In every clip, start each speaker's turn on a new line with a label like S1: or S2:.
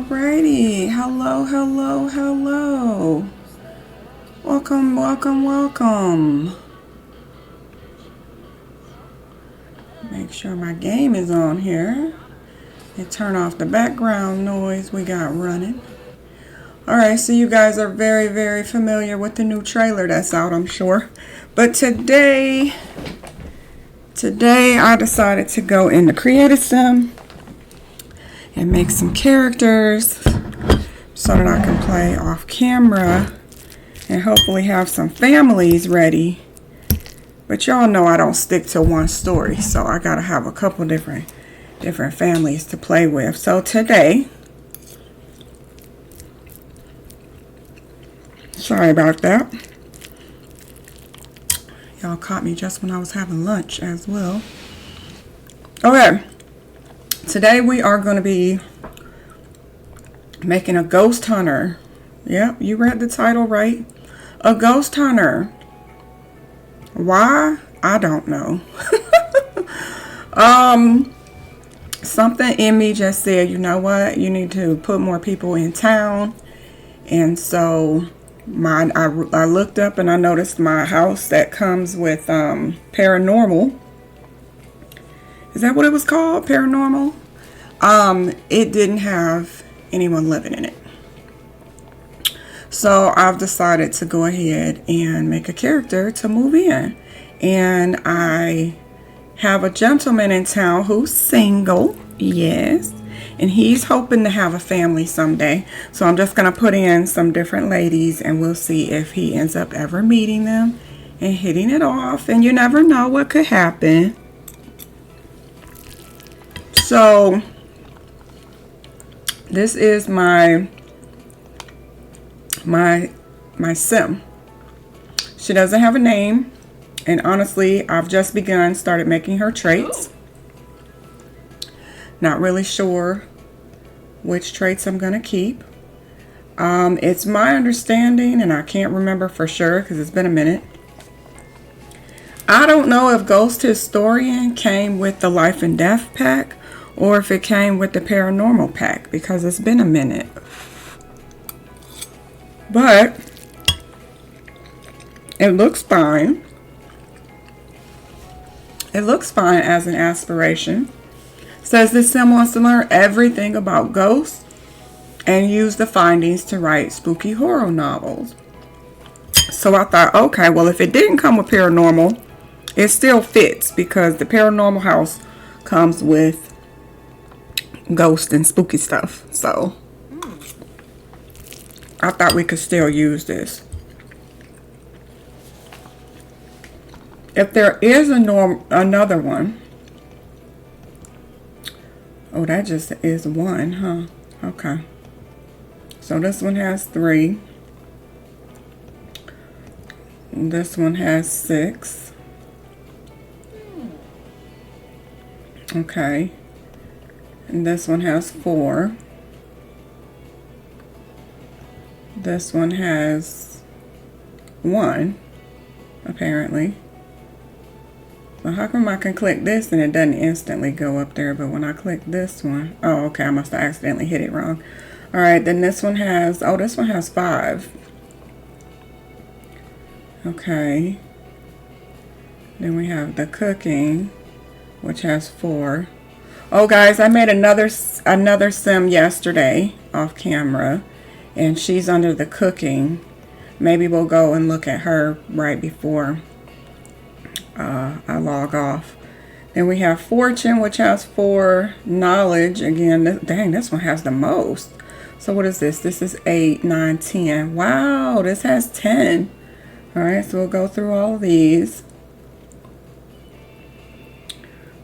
S1: Alrighty, hello, hello, hello. Welcome, welcome, welcome. Make sure my game is on here and turn off the background noise we got running. Alright, so you guys are very, very familiar with the new trailer that's out, I'm sure. But today I decided to go into Creative Sim and make some characters so that I can play off camera and hopefully have some families ready. But y'all know I don't stick to one story, so I gotta have a couple different families to play with. So today, sorry about that. Y'all caught me just when I was having lunch as well. Okay. Today we are going to be making a ghost hunter. Yep, you read the title right. A ghost hunter. Why? I don't know. Something in me just said, you know what? You need to put more people in town. And so I looked up and I noticed my house that comes with paranormal. Is that what it was called? Paranormal? It didn't have anyone living in it. So I've decided to go ahead and make a character to move in. And I have a gentleman in town who's single. Yes. And he's hoping to have a family someday. So I'm just going to put in some different ladies and we'll see if he ends up ever meeting them and hitting it off. And you never know what could happen. So this is my sim. She doesn't have a name, and honestly I've just started making her traits. Not really sure which traits I'm gonna keep. It's my understanding, and I can't remember for sure because it's been a minute, I don't know if Ghost Historian came with the Life and Death pack or if it came with the Paranormal pack, because it's been a minute. But it looks fine. It looks fine as an aspiration. Says this sim wants to learn everything about ghosts and use the findings to write spooky horror novels. So I thought, okay, well, if it didn't come with paranormal, it still fits because the paranormal house comes with ghost and spooky stuff. So I thought we could still use this. If there is another one. Oh, that just is one, huh? Okay. So this one has 3. This one has 6. Okay. And this one has 4. This one has 1, apparently. So how come I can click this and it doesn't instantly go up there, but when I click this one, oh, okay, I must have accidentally hit it wrong. All right, then this one has, oh, this one has 5. Okay. Then we have the cooking, which has 4. Oh, guys, I made another sim yesterday off camera, and she's under the cooking. Maybe we'll go and look at her right before I log off. Then we have Fortune, which has 4. Knowledge, again, dang, this one has the most. So what is this? This is 8, 9, 10. Wow, this has 10. All right, so we'll go through all of these.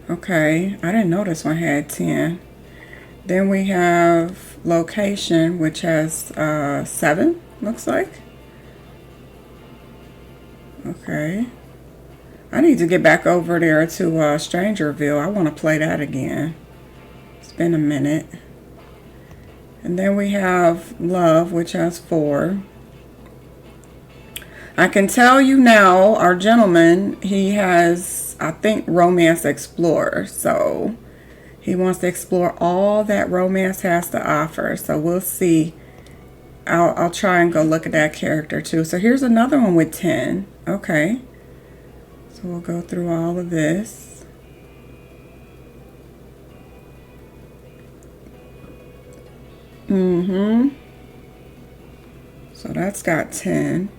S1: Okay, I didn't know this one had 10. Then we have location, which has 7, looks like. Okay. I need to get back over there to Strangerville. I want to play that again. It's been a minute. And then we have love, which has 4. I can tell you now, our gentleman, he has, I think, Romance Explorer. So He wants to explore all that romance has to offer. So we'll see. I'll try and go look at that character too. So here's another one with 10. Okay. So we'll go through all of this. So that's got 10.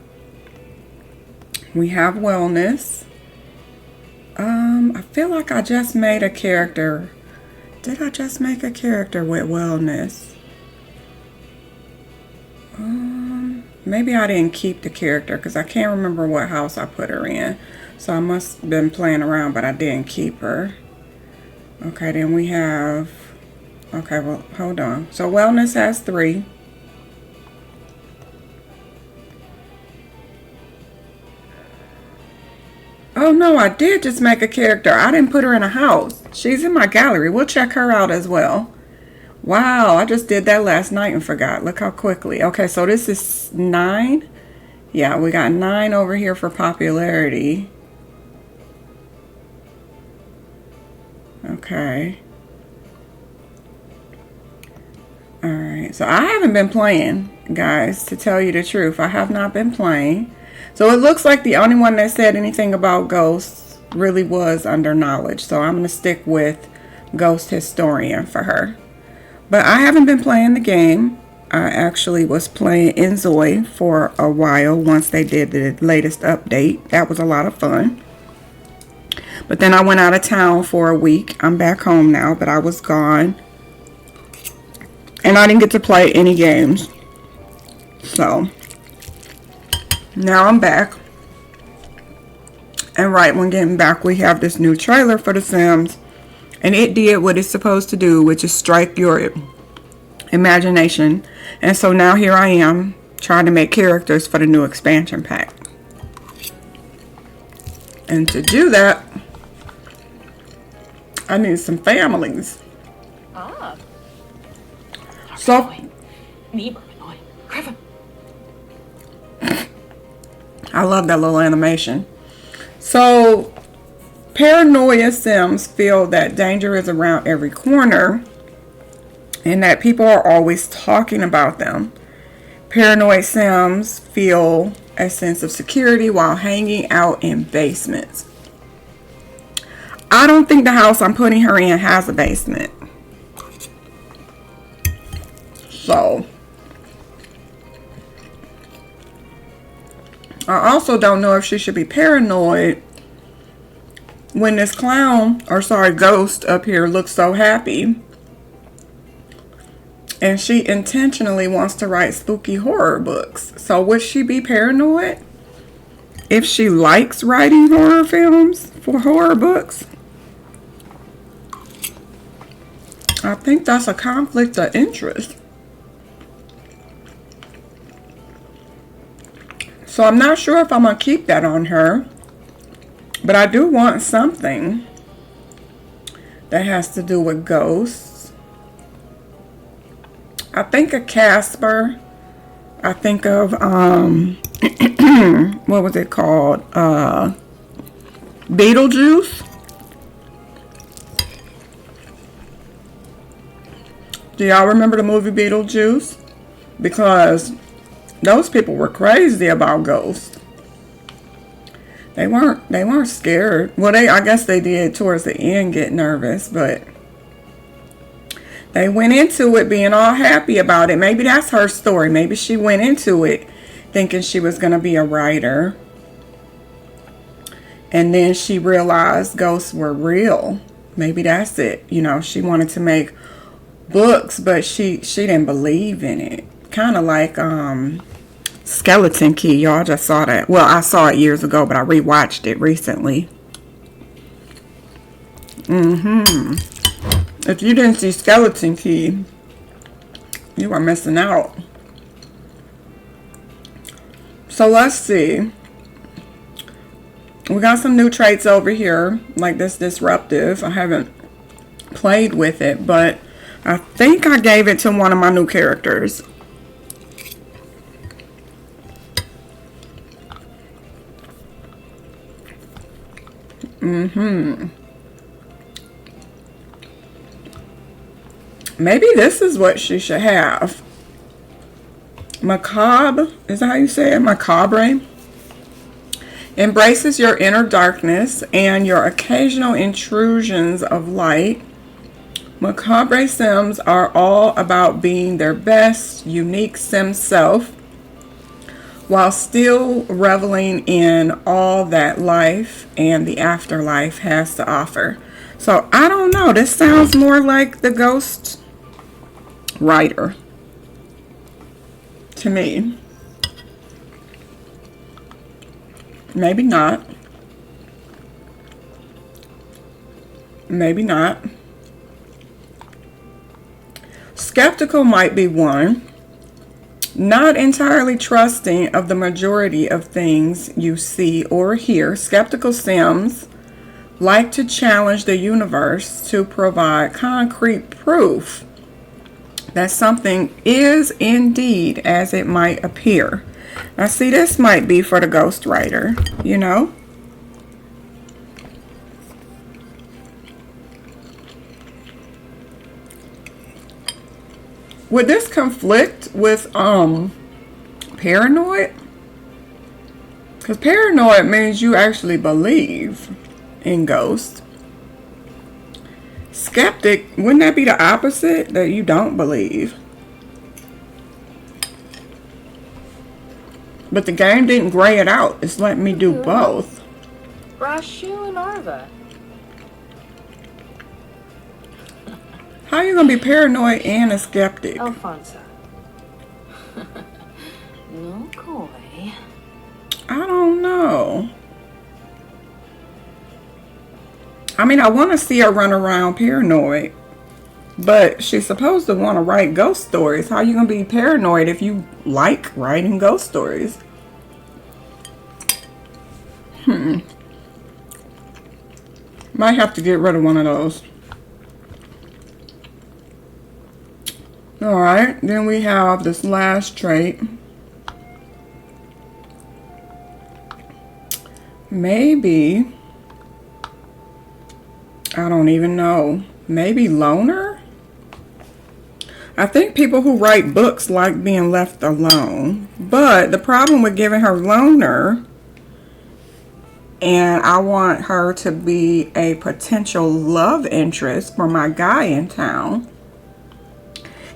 S1: We have wellness. I feel like I just made a character. Did I just make a character with wellness? Maybe I didn't keep the character because I can't remember what house I put her in. So I must have been playing around, but I didn't keep her. Okay, then we have... Okay, well, hold on. So wellness has 3. Oh, no, I did just make a character. I didn't put her in a house. She's in my gallery. We'll check her out as well. Wow, I just did that last night and forgot. Look how quickly. Okay, so this is 9. Yeah, we got 9 over here for popularity. Okay. Alright, so I haven't been playing, guys, to tell you the truth. I have not been playing. So it looks like the only one that said anything about ghosts really was under knowledge. So I'm going to stick with Ghost Historian for her. But I haven't been playing the game. I actually was playing Inzoi for a while once they did the latest update. That was a lot of fun. But then I went out of town for a week. I'm back home now, but I was gone. And I didn't get to play any games. So, now I'm back. And right when getting back, we have this new trailer for The Sims. And it did what it's supposed to do, which is strike your imagination. And so now here I am, trying to make characters for the new expansion pack. And to do that, I need some families. So, I love that little animation. So, paranoia Sims feel that danger is around every corner and that people are always talking about them. Paranoid Sims feel a sense of security while hanging out in basements. I don't think the house I'm putting her in has a basement. So, I also don't know if she should be paranoid when this ghost up here looks so happy. And she intentionally wants to write spooky horror books. So would she be paranoid if she likes writing horror films for horror books? I think that's a conflict of interest. So I'm not sure if I'm going to keep that on her. But I do want something that has to do with ghosts. I think of Casper. I think of, what was it called? Beetlejuice. Do y'all remember the movie Beetlejuice? Because those people were crazy about ghosts. They weren't scared. Well, I guess they did towards the end get nervous, but they went into it being all happy about it. Maybe that's her story. Maybe she went into it thinking she was going to be a writer. And then she realized ghosts were real. Maybe that's it. You know, she wanted to make books, but she didn't believe in it. Kind of like Skeleton Key. Y'all just saw that. Well, I saw it years ago, but I rewatched it recently. If you didn't see Skeleton Key, you are missing out. So let's see. We got some new traits over here, like this disruptive. I haven't played with it, but I think I gave it to one of my new characters. Maybe this is what she should have. Macabre, is that how you say it? Macabre. Embraces your inner darkness and your occasional intrusions of light. Macabre Sims are all about being their best, unique Sim self while still reveling in all that life and the afterlife has to offer. So I don't know. This sounds more like the Ghost Writer to me. Maybe not. Maybe not. Skeptical might be one. Not entirely trusting of the majority of things you see or hear. Skeptical Sims like to challenge the universe to provide concrete proof that something is indeed as it might appear. Now see, this might be for the ghostwriter, you know? Would this conflict with paranoid? Because paranoid means you actually believe in ghosts. Skeptic, wouldn't that be the opposite? That you don't believe? But the game didn't gray it out. It's letting me do both.
S2: Brashu and Arva.
S1: How are you going to be paranoid and a skeptic?
S2: Alfonso. No coy.
S1: I don't know. I mean, I want to see her run around paranoid. But she's supposed to want to write ghost stories. How are you going to be paranoid if you like writing ghost stories? Might have to get rid of one of those. Alright, then we have this last trait. Maybe, I don't even know. Maybe loner? I think people who write books like being left alone. But the problem with giving her loner, and I want her to be a potential love interest for my guy in town,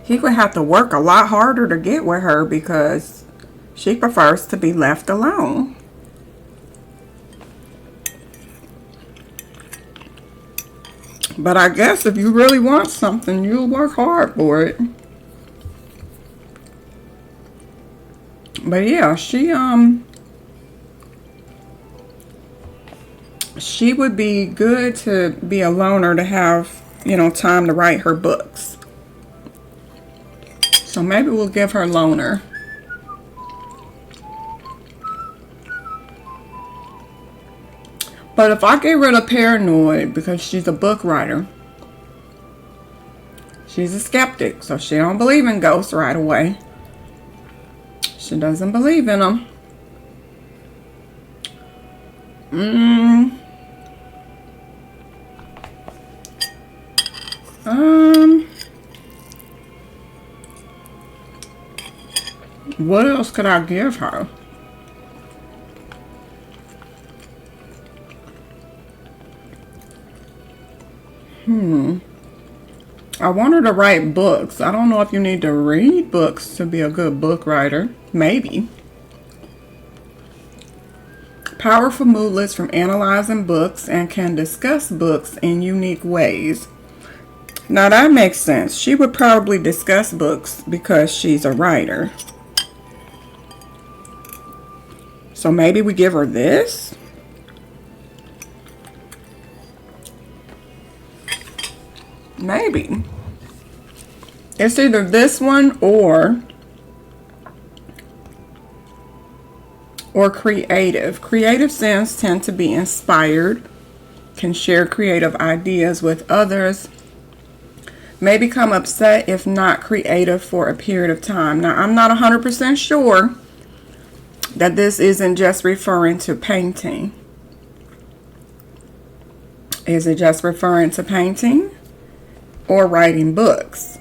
S1: he would have to work a lot harder to get with her because she prefers to be left alone. But I guess if you really want something, you'll work hard for it. But yeah, she would be good to be a loner, to have, you know, time to write her books. So maybe we'll give her loner. But if I get rid of paranoid, because she's a book writer, she's a skeptic, so she don't believe in ghosts right away. She doesn't believe in them. What else could I give her? I want her to write books. I don't know if you need to read books to be a good book writer. Maybe. Powerful moodlets from analyzing books and can discuss books in unique ways. Now that makes sense. She would probably discuss books because she's a writer. So maybe we give her this? Maybe. It's either this one or creative. Creative Sims tend to be inspired, can share creative ideas with others, may become upset if not creative for a period of time. Now, I'm not 100% sure that this isn't just referring to painting. Is it just referring to painting or writing books?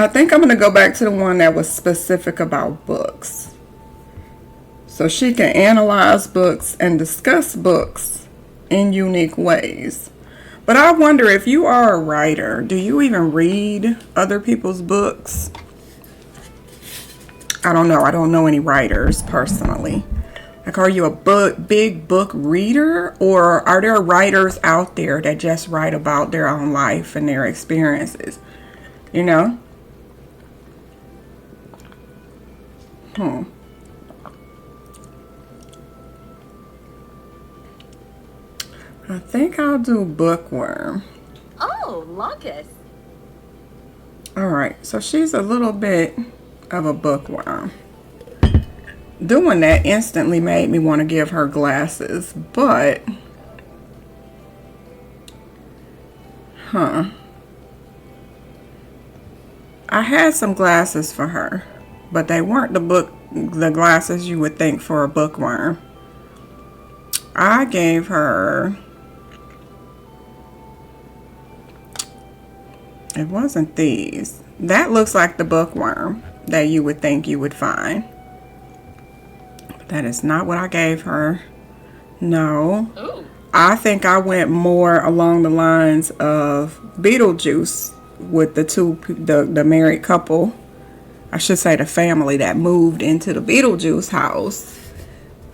S1: I think I'm going to go back to the one that was specific about books. So she can analyze books and discuss books in unique ways. But I wonder, if you are a writer, do you even read other people's books? I don't know. I don't know any writers personally. Like, are you a big book reader, or are there writers out there that just write about their own life and their experiences? You know? I think I'll do bookworm.
S2: Oh, Locus.
S1: Alright, so she's a little bit of a bookworm. Doing that instantly made me want to give her glasses, but... I had some glasses for her, but they weren't the glasses you would think for a bookworm. I gave her... It wasn't these. That looks like the bookworm that you would think you would find. But that is not what I gave her. No.
S2: Ooh.
S1: I think I went more along the lines of Beetlejuice with the married couple. I should say the family that moved into the Beetlejuice house.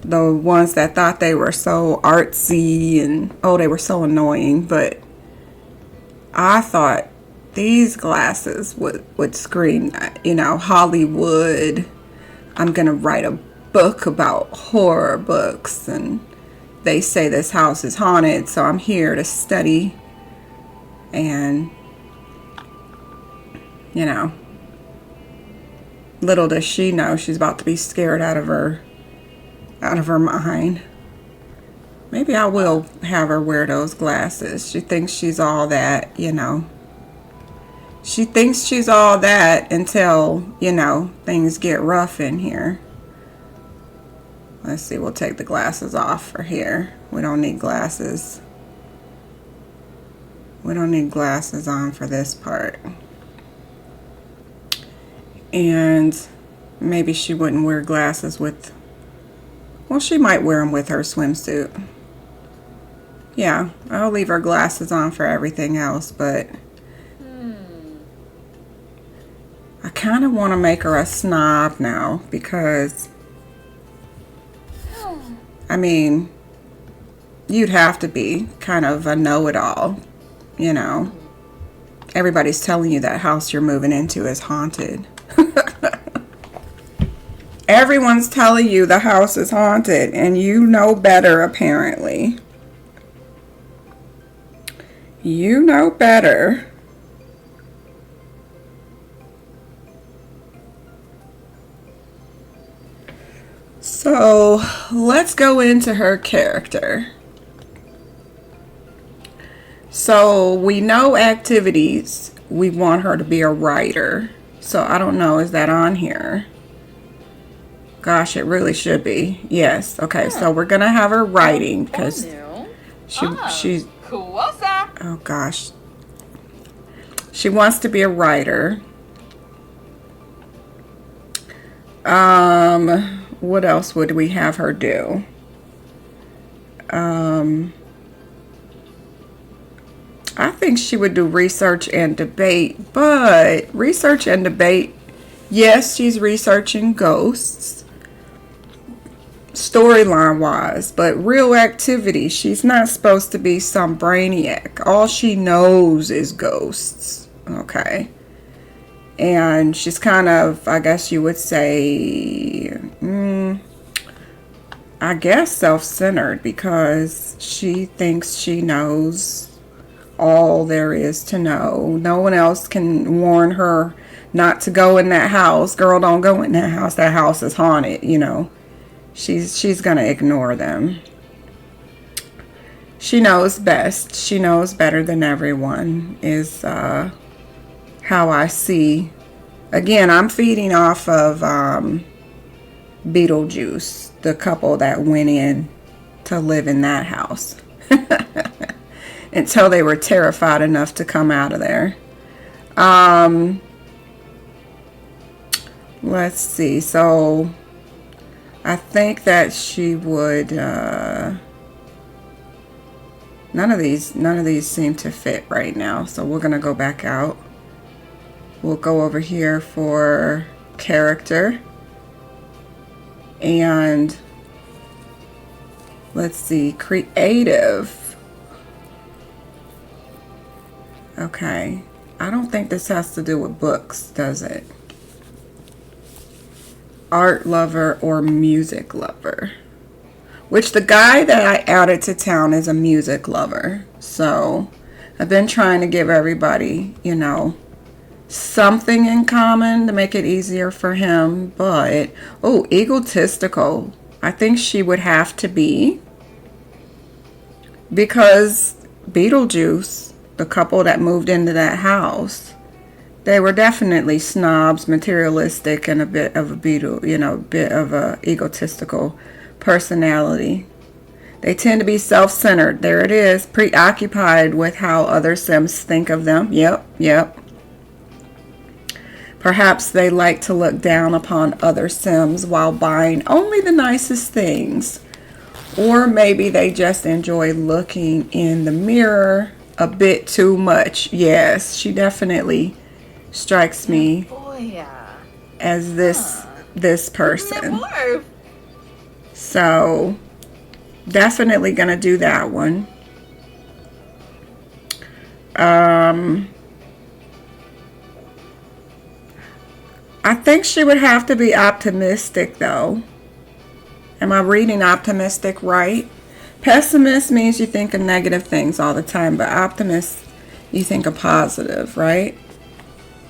S1: The ones that thought they were so artsy and, they were so annoying. But I thought these glasses would scream, Hollywood. I'm going to write a book about horror books, and they say this house is haunted, so I'm here to study. And, little does she know she's about to be scared out of her mind. Maybe I will have her wear those glasses. She thinks she's all that, She thinks she's all that until, things get rough in here. Let's see, we'll take the glasses off for here. We don't need glasses. We don't need glasses on for this part. And maybe she wouldn't wear glasses with... Well, she might wear them with her swimsuit. Yeah, I'll leave her glasses on for everything else, but... I kind of want to make her a snob now because, you'd have to be kind of a know-it-all, Everybody's telling you that house you're moving into is haunted. Everyone's telling you the house is haunted, and you know better, apparently. You know better. So let's go into her character. So we know activities. We want her to be a writer. So I don't know, is that on here? Gosh, it really should be. Yes. Okay, so we're gonna have her writing because she's oh gosh. She wants to be a writer. What else would we have her do? I think she would do research and debate, but research and debate, yes, she's researching ghosts, storyline wise, but real activity, she's not supposed to be some brainiac. All she knows is ghosts, okay? And she's kind of, I guess you would say, I guess self-centered, because she thinks she knows all there is to know. No one else can warn her not to go in that house. Girl, don't go in that house. That house is haunted, She's gonna ignore them. She knows best. She knows better than everyone is how I see. Again, I'm feeding off of Beetlejuice, the couple that went in to live in that house until they were terrified enough to come out of there. let's see. So I think that she would, none of these seem to fit right now. So we're going to go back out. We'll go over here for character. And let's see, creative. Okay. I don't think this has to do with books, does it? Art lover or music lover. Which the guy that I added to town is a music lover. So I've been trying to give everybody, you know, something in common to make it easier for him. But, oh, egotistical. I think she would have to be. Because Beetlejuice, the couple that moved into that house, they were definitely snobs, materialistic, and a bit of a bit of a egotistical personality. They tend to be self-centered. There it is, preoccupied with how other Sims think of them. Yep. Perhaps they like to look down upon other Sims while buying only the nicest things. Or maybe they just enjoy looking in the mirror a bit too much. Yes, she definitely strikes me as this person. So definitely gonna do that one. I think she would have to be optimistic though. Am I reading optimistic right? Pessimist means you think of negative things all the time, but optimist, you think of positive, right?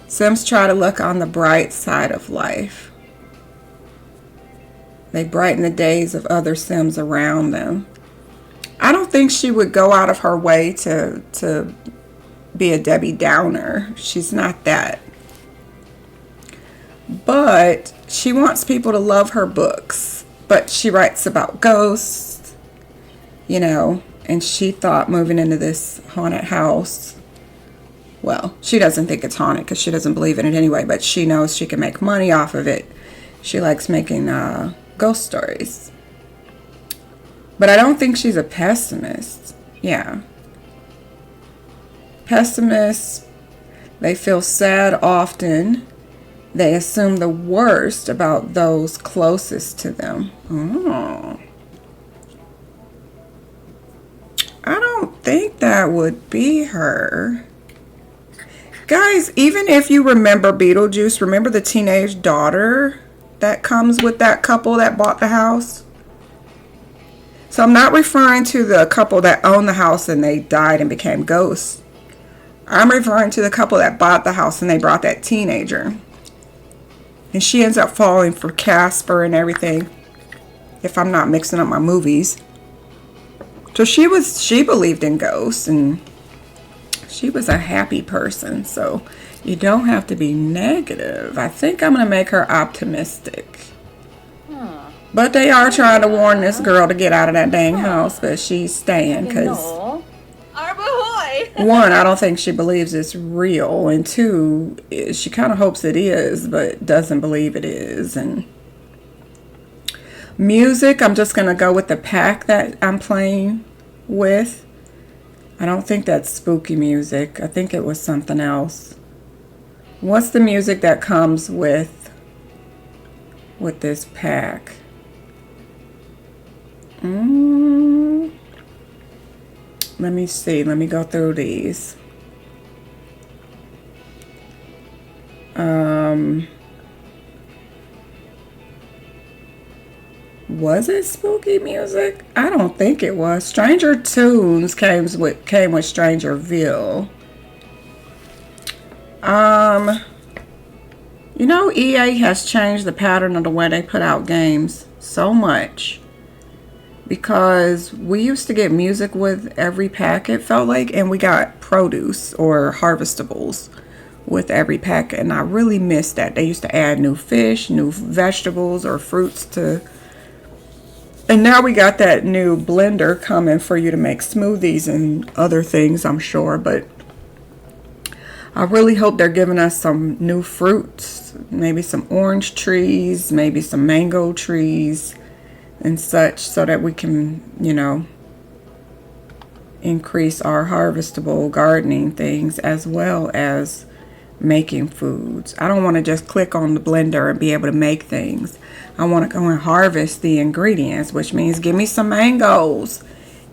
S1: Sims try to look on the bright side of life. They brighten the days of other Sims around them. I don't think she would go out of her way to be a Debbie Downer. She's not that. But she wants people to love her books. But she writes about ghosts, you know, and she thought moving into this haunted house, well, she doesn't think it's haunted because she doesn't believe in it anyway, but she knows she can make money off of it. She likes making ghost stories. But I don't think she's a pessimist. Yeah. Pessimists, they feel sad often. They assume the worst about those closest to them. Oh. I don't think that would be her. Guys, even if you remember Beetlejuice, remember the teenage daughter that comes with that couple that bought the house? So I'm not referring to the couple that owned the house and they died and became ghosts. I'm referring to the couple that bought the house and they brought that teenager. And she ends up falling for Casper and everything, if I'm not mixing up my movies. So she believed in ghosts and she was a happy person. So you don't have to be negative. I think I'm going to make her optimistic. But they are trying to warn this girl to get out of that dang house, but she's staying because one, I don't think she believes it's real, and two, she kind of hopes it is, but doesn't believe it is. And music, I'm just going to go with the pack that I'm playing with. I don't think that's spooky music. I think it was something else. What's the music that comes with this pack? Let me see. Let me go through these. Was it spooky music? I don't think it was. Stranger Tunes came with Strangerville. You know, EA has changed the pattern of the way they put out games so much. Because we used to get music with every pack, it felt like, and we got produce or harvestables with every pack, and I really missed that. They used to add new fish, new vegetables, or fruits to, and now we got that new blender coming for you to make smoothies and other things, I'm sure, but I really hope they're giving us some new fruits, maybe some orange trees, maybe some mango trees and such, so that we can, increase our harvestable gardening things as well as making foods. I don't want to just click on the blender and be able to make things. I want to go and harvest the ingredients, which means give me some mangoes,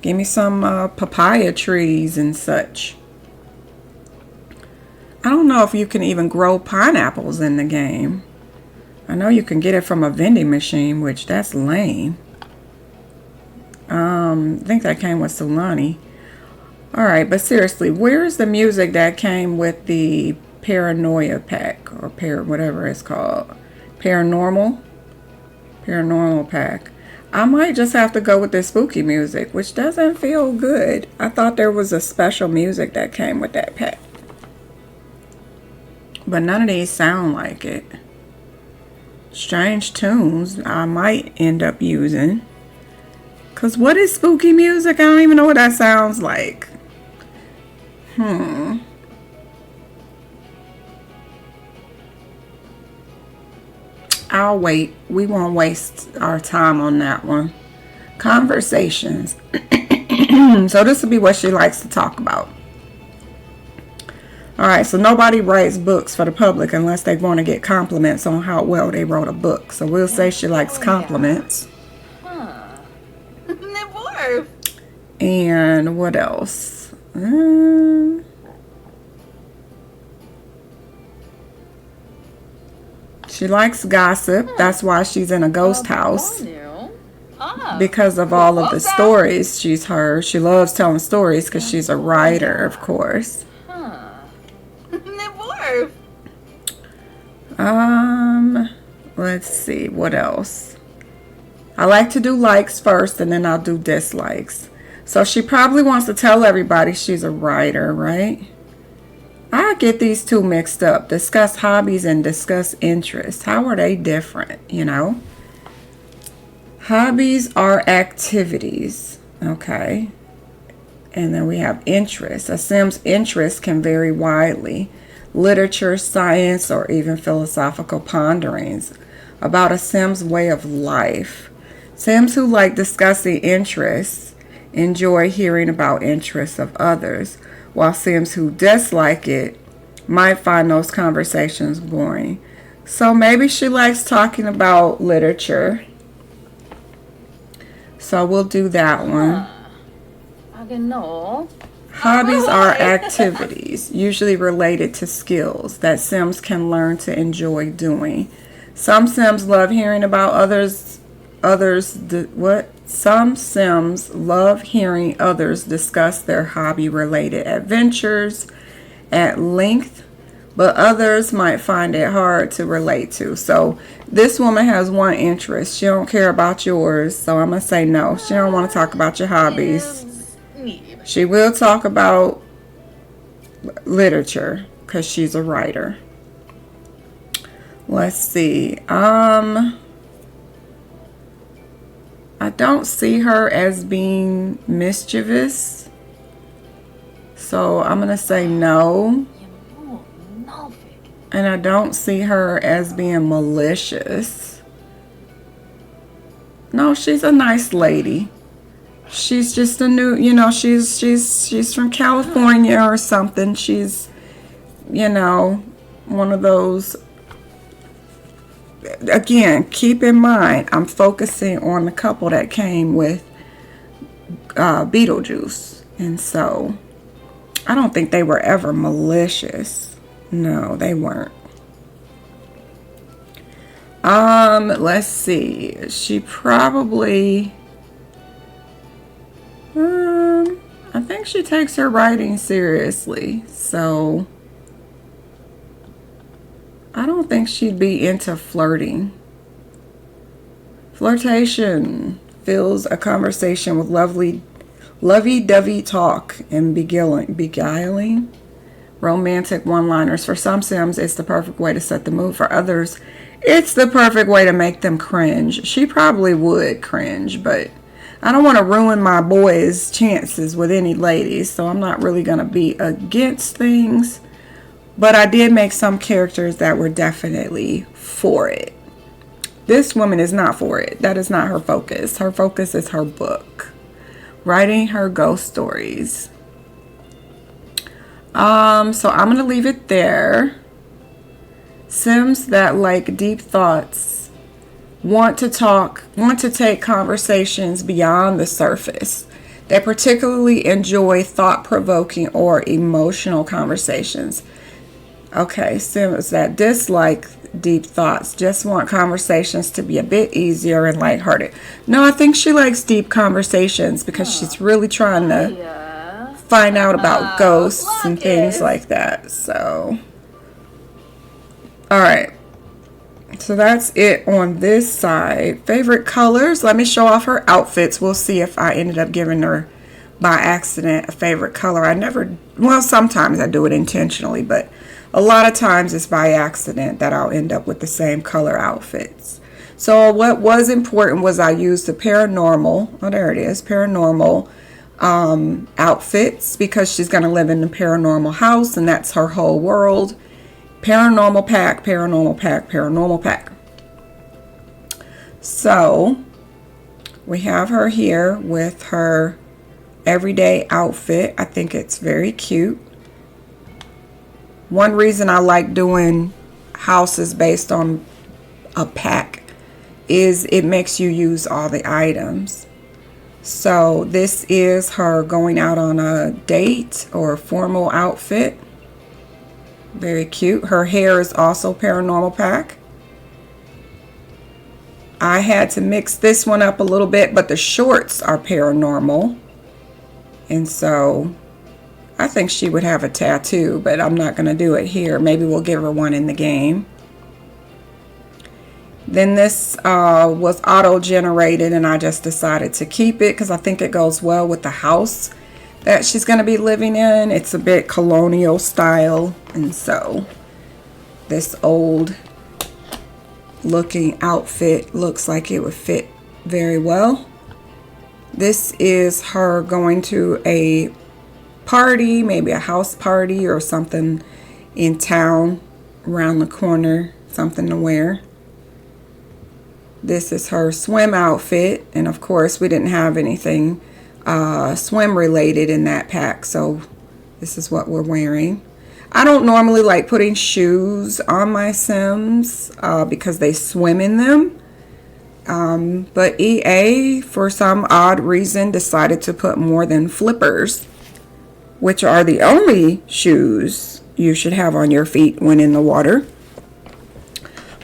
S1: give me some papaya trees and such. I don't know if you can even grow pineapples in the game. I know you can get it from a vending machine, which that's lame. I think that came with Solani. Alright, but seriously, where's the music that came with the Paranoia pack? Or whatever it's called. Paranormal pack. I might just have to go with the spooky music, which doesn't feel good. I thought there was a special music that came with that pack. But none of these sound like it. Strange tunes I might end up using. Because what is spooky music? I don't even know what that sounds like. I'll wait. We won't waste our time on that one. Conversations. So this will be what she likes to talk about. Alright, so nobody writes books for the public unless they want to get compliments on how well they wrote a book. So we'll say she likes compliments. And what else? She likes gossip. That's why she's in a ghost house. Because of all of the stories she's heard. She loves telling stories because she's a writer, of course. Let's see, what else? I like to do likes first and then I'll do dislikes. So she probably wants to tell everybody she's a writer, right? I get these two mixed up. Discuss hobbies and discuss interests. How are they different, Hobbies are activities, okay? And then we have interests. A Sim's interests can vary widely. Literature, science, or even philosophical ponderings about a Sim's way of life. Sims who like discussing interests enjoy hearing about interests of others, while Sims who dislike it might find those conversations boring. So maybe she likes talking about literature. So we'll do that one.
S2: I don't know.
S1: Hobbies are activities, usually related to skills that Sims can learn to enjoy doing. Some Sims love hearing about Some Sims love hearing others discuss their hobby-related adventures at length, but others might find it hard to relate to. So this woman has one interest. She don't care about yours, so I'm going to say no. She don't want to talk about your hobbies. She will talk about literature because she's a writer. Let's see. I don't see her as being mischievous. So I'm going to say no. And I don't see her as being malicious. No, she's a nice lady. She's just a new, she's from California or something. She's, one of those. Again, keep in mind, I'm focusing on the couple that came with Beetlejuice. And so, I don't think they were ever malicious. No, they weren't. Let's see. She probably... I think she takes her writing seriously. So... I don't think she'd be into flirting. Flirtation fills a conversation with lovey-dovey talk and beguiling romantic one-liners. For some Sims, it's the perfect way to set the mood. For others, it's the perfect way to make them cringe. She probably would cringe, but I don't want to ruin my boys' chances with any ladies, so I'm not really going to be against things. But I did make some characters that were definitely for it. This woman is not for it. That is not her focus. Her focus is her book. Writing her ghost stories. So I'm going to leave it there. Sims that like deep thoughts want to take conversations beyond the surface. They particularly enjoy thought-provoking or emotional conversations. Okay, Sims that dislike deep thoughts just want conversations to be a bit easier and lighthearted. No, I think she likes deep conversations because she's really trying to
S2: Yeah.
S1: find out about ghosts and things
S2: Lucas.
S1: like that. So, all right. So that's it on this side. Favorite colors. Let me show off her outfits. We'll see if I ended up giving her by accident a favorite color. Well, sometimes I do it intentionally, but a lot of times it's by accident that I'll end up with the same color outfits. So what was important was I used the paranormal, oh there it is, paranormal outfits, because she's going to live in the paranormal house and that's her whole world. Paranormal pack, paranormal pack, paranormal pack. So we have her here with her everyday outfit. I think it's very cute. One reason I like doing houses based on a pack is it makes you use all the items. So this is her going out on a date or a formal outfit. Very cute. Her hair is also paranormal pack. I had to mix this one up a little bit, but the shorts are paranormal. And so I think she would have a tattoo, but I'm not going to do it here. Maybe we'll give her one in the game. Then this was auto-generated, and I just decided to keep it because I think it goes well with the house that she's going to be living in. It's a bit colonial style, and so this old looking outfit looks like it would fit very well. This is her going to a party, maybe a house party or something in town around the corner, something to wear. This is her swim outfit, and of course we didn't have anything swim related in that pack, so this is what we're wearing. I don't normally like putting shoes on my Sims because they swim in them, but EA for some odd reason decided to put more than flippers, which are the only shoes you should have on your feet when in the water.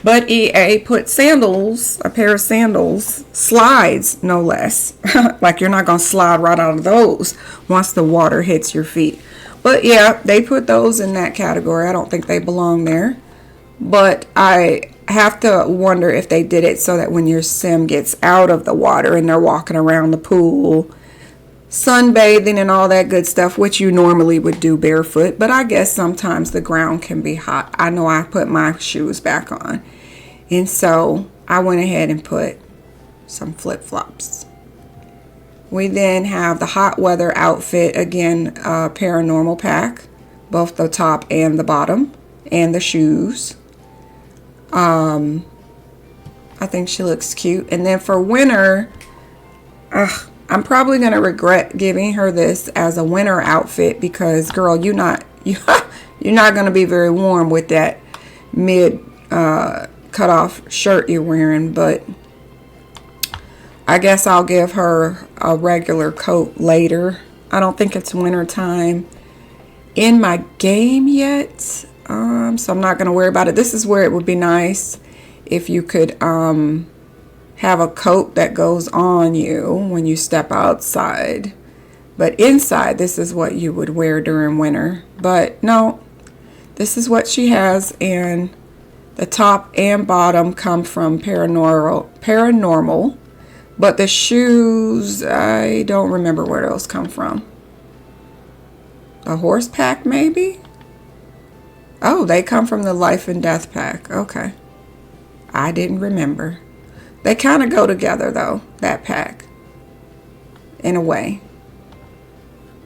S1: But EA put sandals, a pair of sandals, slides no less. Like you're not going to slide right out of those once the water hits your feet. But yeah, they put those in that category. I don't think they belong there. But I have to wonder if they did it so that when your Sim gets out of the water and they're walking around the pool, sunbathing and all that good stuff, which you normally would do barefoot, but I guess sometimes the ground can be hot. I know I put my shoes back on, and so I went ahead and put some flip-flops. We then have the hot weather outfit, again, paranormal pack, both the top and the bottom, and the shoes. I think she looks cute. And then for winter, I'm probably going to regret giving her this as a winter outfit because, girl, you're not going to be very warm with that mid cut off shirt you're wearing. But I guess I'll give her a regular coat later. I don't think it's winter time in my game yet, so I'm not going to worry about it. This is where it would be nice if you could have a coat that goes on you when you step outside. But inside, this is what you would wear during winter. But no, this is what she has, and the top and bottom come from paranormal. But the shoes, I don't remember where those come from. A horse pack, maybe? Oh, they come from the life and death pack. Okay. I didn't remember. They kind of go together, though, that pack, in a way,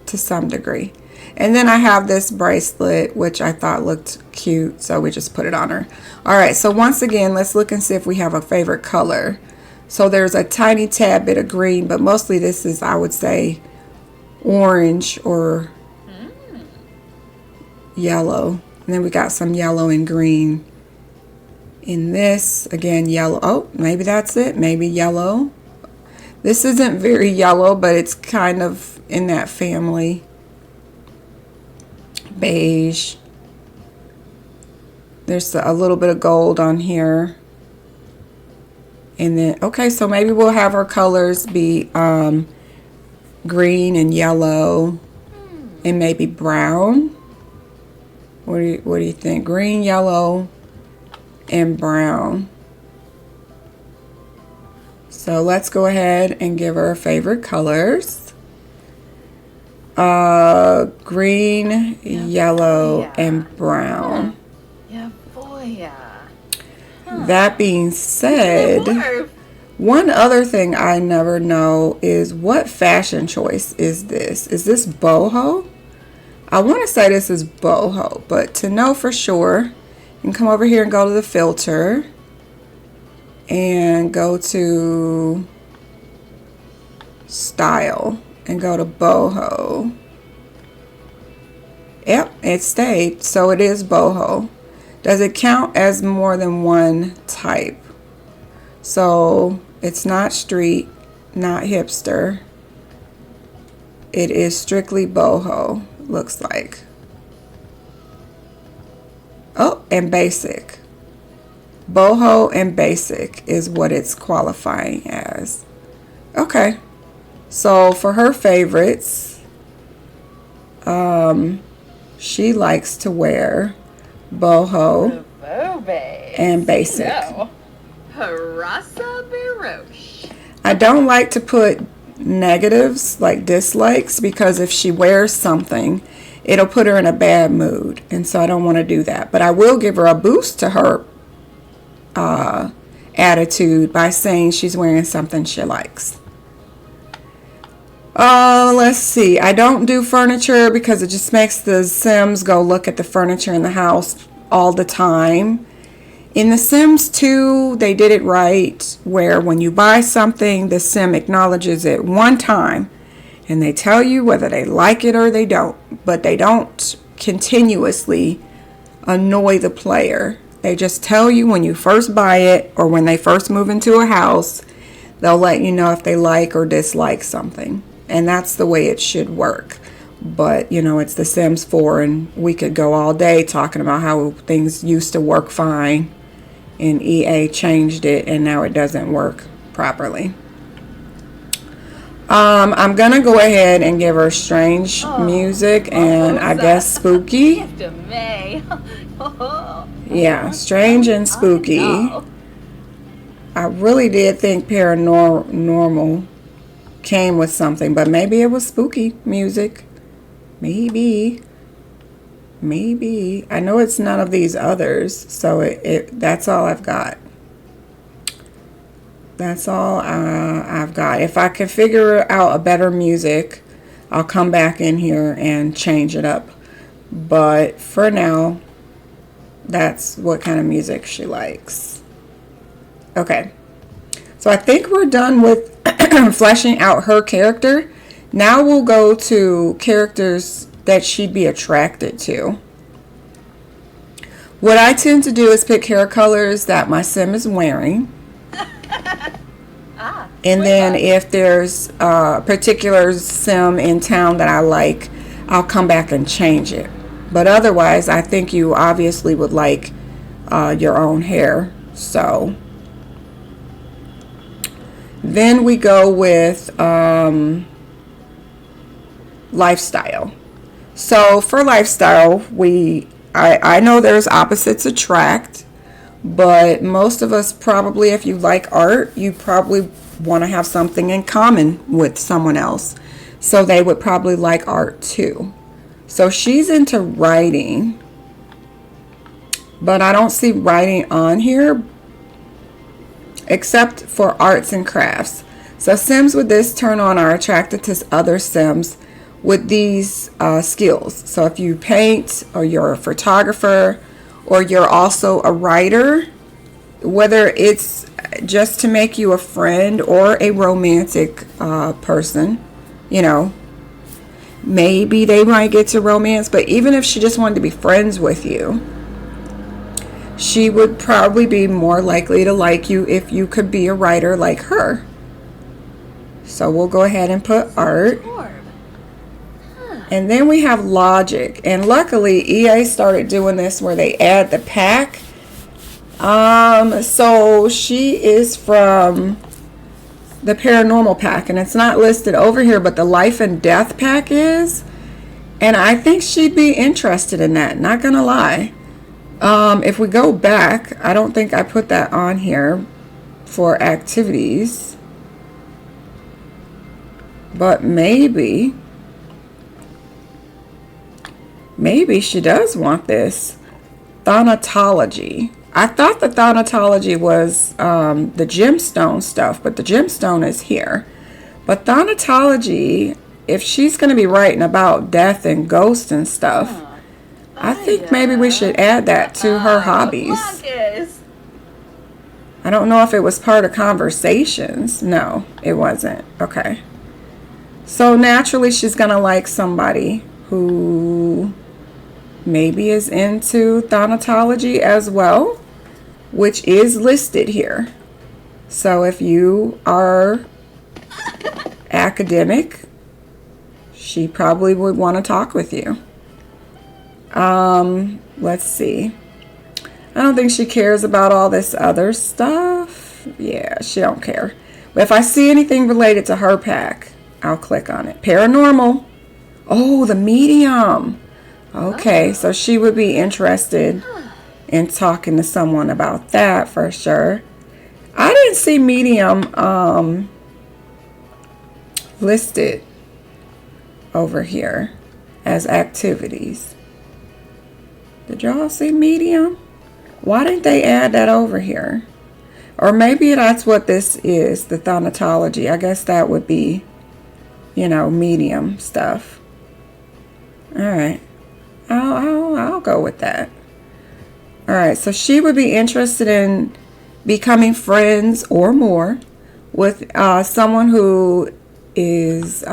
S1: to some degree. And then I have this bracelet, which I thought looked cute, so we just put it on her. All right, so once again, let's look and see if we have a favorite color. So there's a tiny tad bit of green, but mostly this is, I would say, orange or yellow. And then we got some yellow and green in this. Again, yellow. Oh, maybe that's it. Maybe yellow. This isn't very yellow, but it's kind of in that family. Beige. There's a little bit of gold on here. And then, okay, so maybe we'll have our colors be green and yellow and maybe brown. What do you think? Green, yellow, and brown. So let's go ahead and give her favorite colors. Green, yellow, and brown.
S2: Yeah, boy.
S1: That being said, one other thing I never know is what fashion choice is this? Is this boho? I want to say this is boho, but to know for sure, you can come over here and go to the filter and go to style and go to boho. Yep, it stayed, so it is boho. Does it count as more than one type? So it's not street, not hipster. It is strictly boho, looks like. Oh, and basic. Boho and basic is what it's qualifying as. Okay. So for her favorites, she likes to wear boho and basic.
S3: No. Harasa Baroche.
S1: I don't like to put negatives like dislikes, because if she wears something, it'll put her in a bad mood, and so I don't want to do that. But I will give her a boost to her attitude by saying she's wearing something she likes. Let's see. I don't do furniture because it just makes the Sims go look at the furniture in the house all the time. In The Sims 2, they did it right, where when you buy something, the Sim acknowledges it one time, and they tell you whether they like it or they don't. But they don't continuously annoy the player. They just tell you when you first buy it, or when they first move into a house, they'll let you know if they like or dislike something. And that's the way it should work. But, you know, it's The Sims 4, and we could go all day talking about how things used to work fine, and EA changed it, and now it doesn't work properly. I'm gonna go ahead and give her strange music, and I guess spooky.
S3: Gift of May.
S1: Yeah, strange and spooky. I really did think paranormal came with something, but maybe it was spooky music. Maybe. I know it's none of these others, so that's all I've got. That's all I've got. If I can figure out a better music, I'll come back in here and change it up. But for now, that's what kind of music she likes. Okay. So I think we're done with fleshing out her character. Now we'll go to characters that she'd be attracted to. What I tend to do is pick hair colors that my Sim is wearing. And then if there's a particular Sim in town that I like, I'll come back and change it. But otherwise, I think you obviously would like your own hair. So then we go with lifestyle. So for lifestyle, I know there's opposites attract, but most of us probably, if you like art, you probably want to have something in common with someone else. So they would probably like art too. So she's into writing, but I don't see writing on here except for arts and crafts. So Sims with this turn on are attracted to other Sims with these skills. So if you paint, or you're a photographer, or you're also a writer, whether it's just to make you a friend or a romantic person, you know, maybe they might get to romance, but even if she just wanted to be friends with you, she would probably be more likely to like you if you could be a writer like her. So we'll go ahead and put art. And then we have logic. And luckily, EA started doing this where they add the pack. So she is from the paranormal pack, and it's not listed over here, but the life and death pack is. And I think she'd be interested in that, not gonna lie. If we go back, I don't think I put that on here for activities. But maybe she does want this. Thaumatology. I thought the thaumatology was the gemstone stuff, but the gemstone is here. But thaumatology, if she's going to be writing about death and ghosts and stuff, I think maybe we should add that to her hobbies. I don't know if it was part of conversations. No, it wasn't. Okay. So naturally she's going to like somebody who maybe is into thaumatology as well, which is listed here. So if you are academic, she probably would want to talk with you. Let's see. I don't think she cares about all this other stuff. Yeah, she don't care. But if I see anything related to her pack, I'll click on it. Paranormal. Oh, the medium. Okay, so she would be interested in talking to someone about that for sure. I didn't see medium listed over here as activities. Did y'all see medium? Why didn't they add that over here? Or maybe that's what this is, the thaumatology. I guess that would be, you know, medium stuff. All right. I'll go with that. All right. So she would be interested in becoming friends or more with someone who is,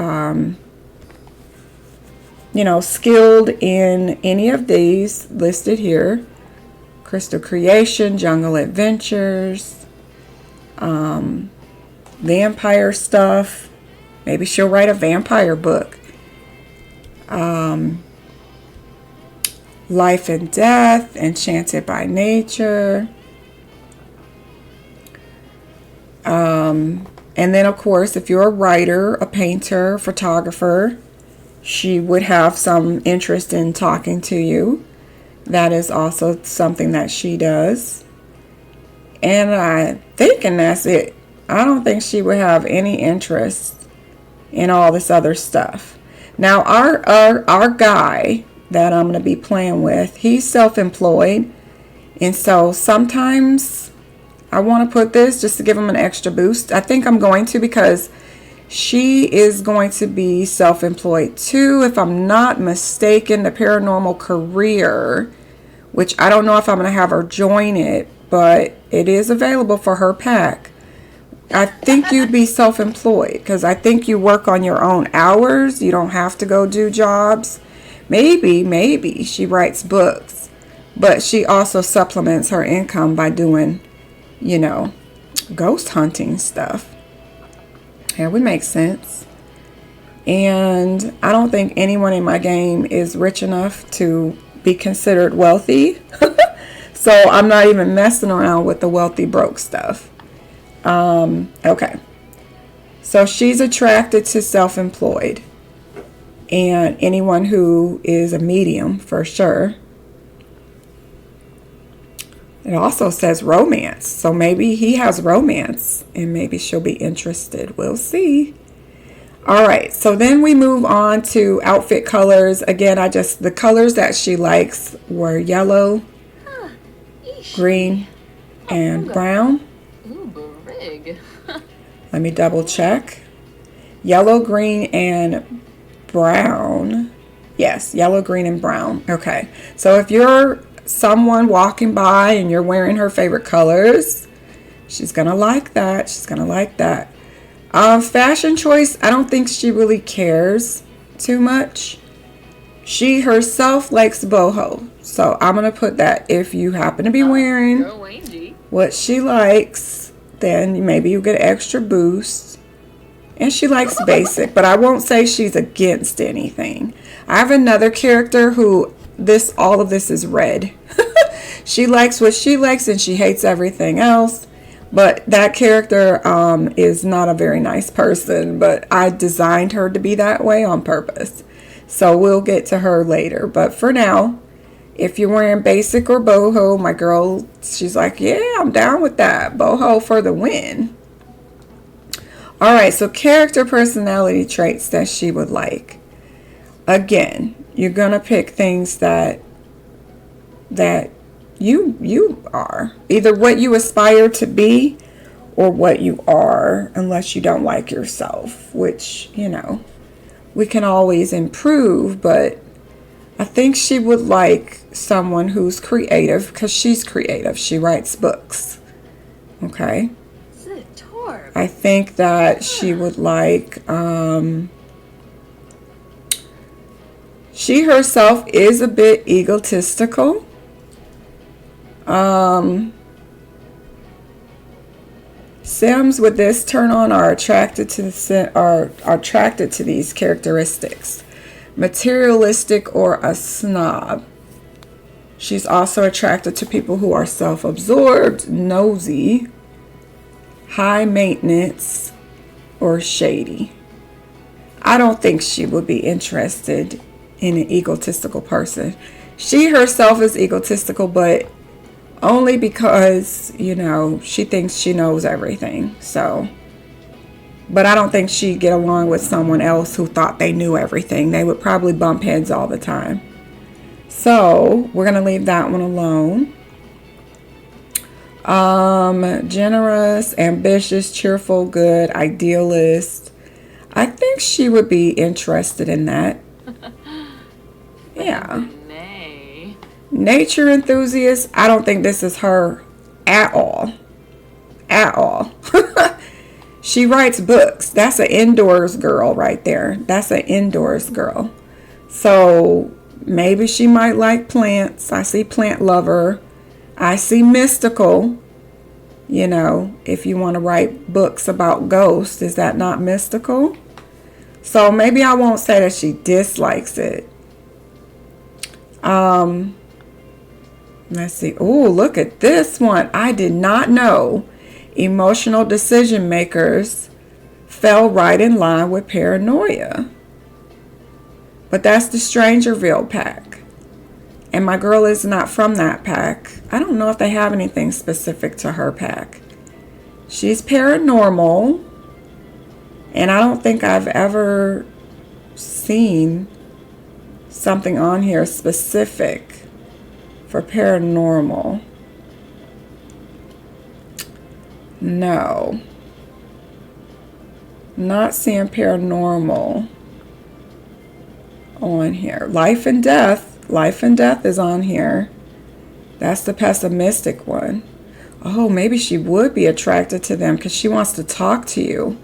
S1: you know, skilled in any of these listed here. Crystal Creation, Jungle Adventures, vampire stuff. Maybe she'll write a vampire book. Life and Death, Enchanted by Nature. And then, of course, if you're a writer, a painter, photographer, she would have some interest in talking to you. That is also something that she does. And I think, and that's it. I don't think she would have any interest in all this other stuff. Now, our guy that I'm going to be playing with, he's self-employed. And so sometimes I want to put this just to give him an extra boost. I think I'm going to, because she is going to be self-employed too, if I'm not mistaken. The paranormal career, which I don't know if I'm going to have her join it, but it is available for her pack. I think you'd be self-employed because I think you work on your own hours. You don't have to go do jobs. Maybe she writes books, but she also supplements her income by doing, you know, ghost hunting stuff. That would make sense. And I don't think anyone in my game is rich enough to be considered wealthy. So I'm not even messing around with the wealthy broke stuff. Okay. So she's attracted to self-employed and anyone who is a medium for sure. It also says romance. So maybe he has romance and maybe she'll be interested. We'll see. All right. So then we move on to outfit colors. Again, the colors that she likes were yellow, green, and brown.
S3: Ooh, brig.
S1: Let me double check. Yellow, green, and brown. Yes, yellow, green, and brown. Okay. So if you're someone walking by and you're wearing her favorite colors, she's going to like that. She's going to like that. Fashion choice, I don't think she really cares too much. She herself likes boho. So I'm going to put that. If you happen to be wearing
S3: Go Angie.
S1: what she likes, then maybe you get an extra boost. And she likes basic, but I won't say she's against anything. I have another character who all of this is red. She likes what she likes and she hates everything else. But that character is not a very nice person, but I designed her to be that way on purpose. So we'll get to her later. But for now, if you're wearing basic or boho, my girl, she's like, yeah, I'm down with that. Boho for the win. All right, so character personality traits that she would like. Again, you're going to pick things that you are. Either what you aspire to be or what you are, unless you don't like yourself, which, we can always improve, but I think she would like someone who's creative because she's creative. She writes books. Okay? I think that she would like, she herself is a bit egotistical. Sims with this turn on are attracted to these characteristics. Materialistic or a snob. She's also attracted to people who are self-absorbed, nosy, high maintenance, or shady. I don't think she would be interested in an egotistical person. She herself is egotistical, but only because, she thinks she knows everything. So, but I don't think she'd get along with someone else who thought they knew everything. They would probably bump heads all the time. So, we're going to leave that one alone. Generous, ambitious, cheerful, good, idealist. I think she would be interested in that. Yeah. Nature enthusiast. I don't think this is her at all. At all. She writes books. That's an indoors girl right there. That's an indoors girl. So maybe she might like plants. I see plant lover. I see mystical. If you want to write books about ghosts, is that not mystical? So maybe I won't say that she dislikes it. Let's see. Oh, look at this one. I did not know emotional decision makers fell right in line with paranoia. But that's the Strangerville pack. And my girl is not from that pack. I don't know if they have anything specific to her pack. She's paranormal. And I don't think I've ever seen something on here specific for paranormal. No. Not seeing paranormal on here. Life and death. Life and death is on here. That's the pessimistic one. Oh, maybe she would be attracted to them because she wants to talk to you.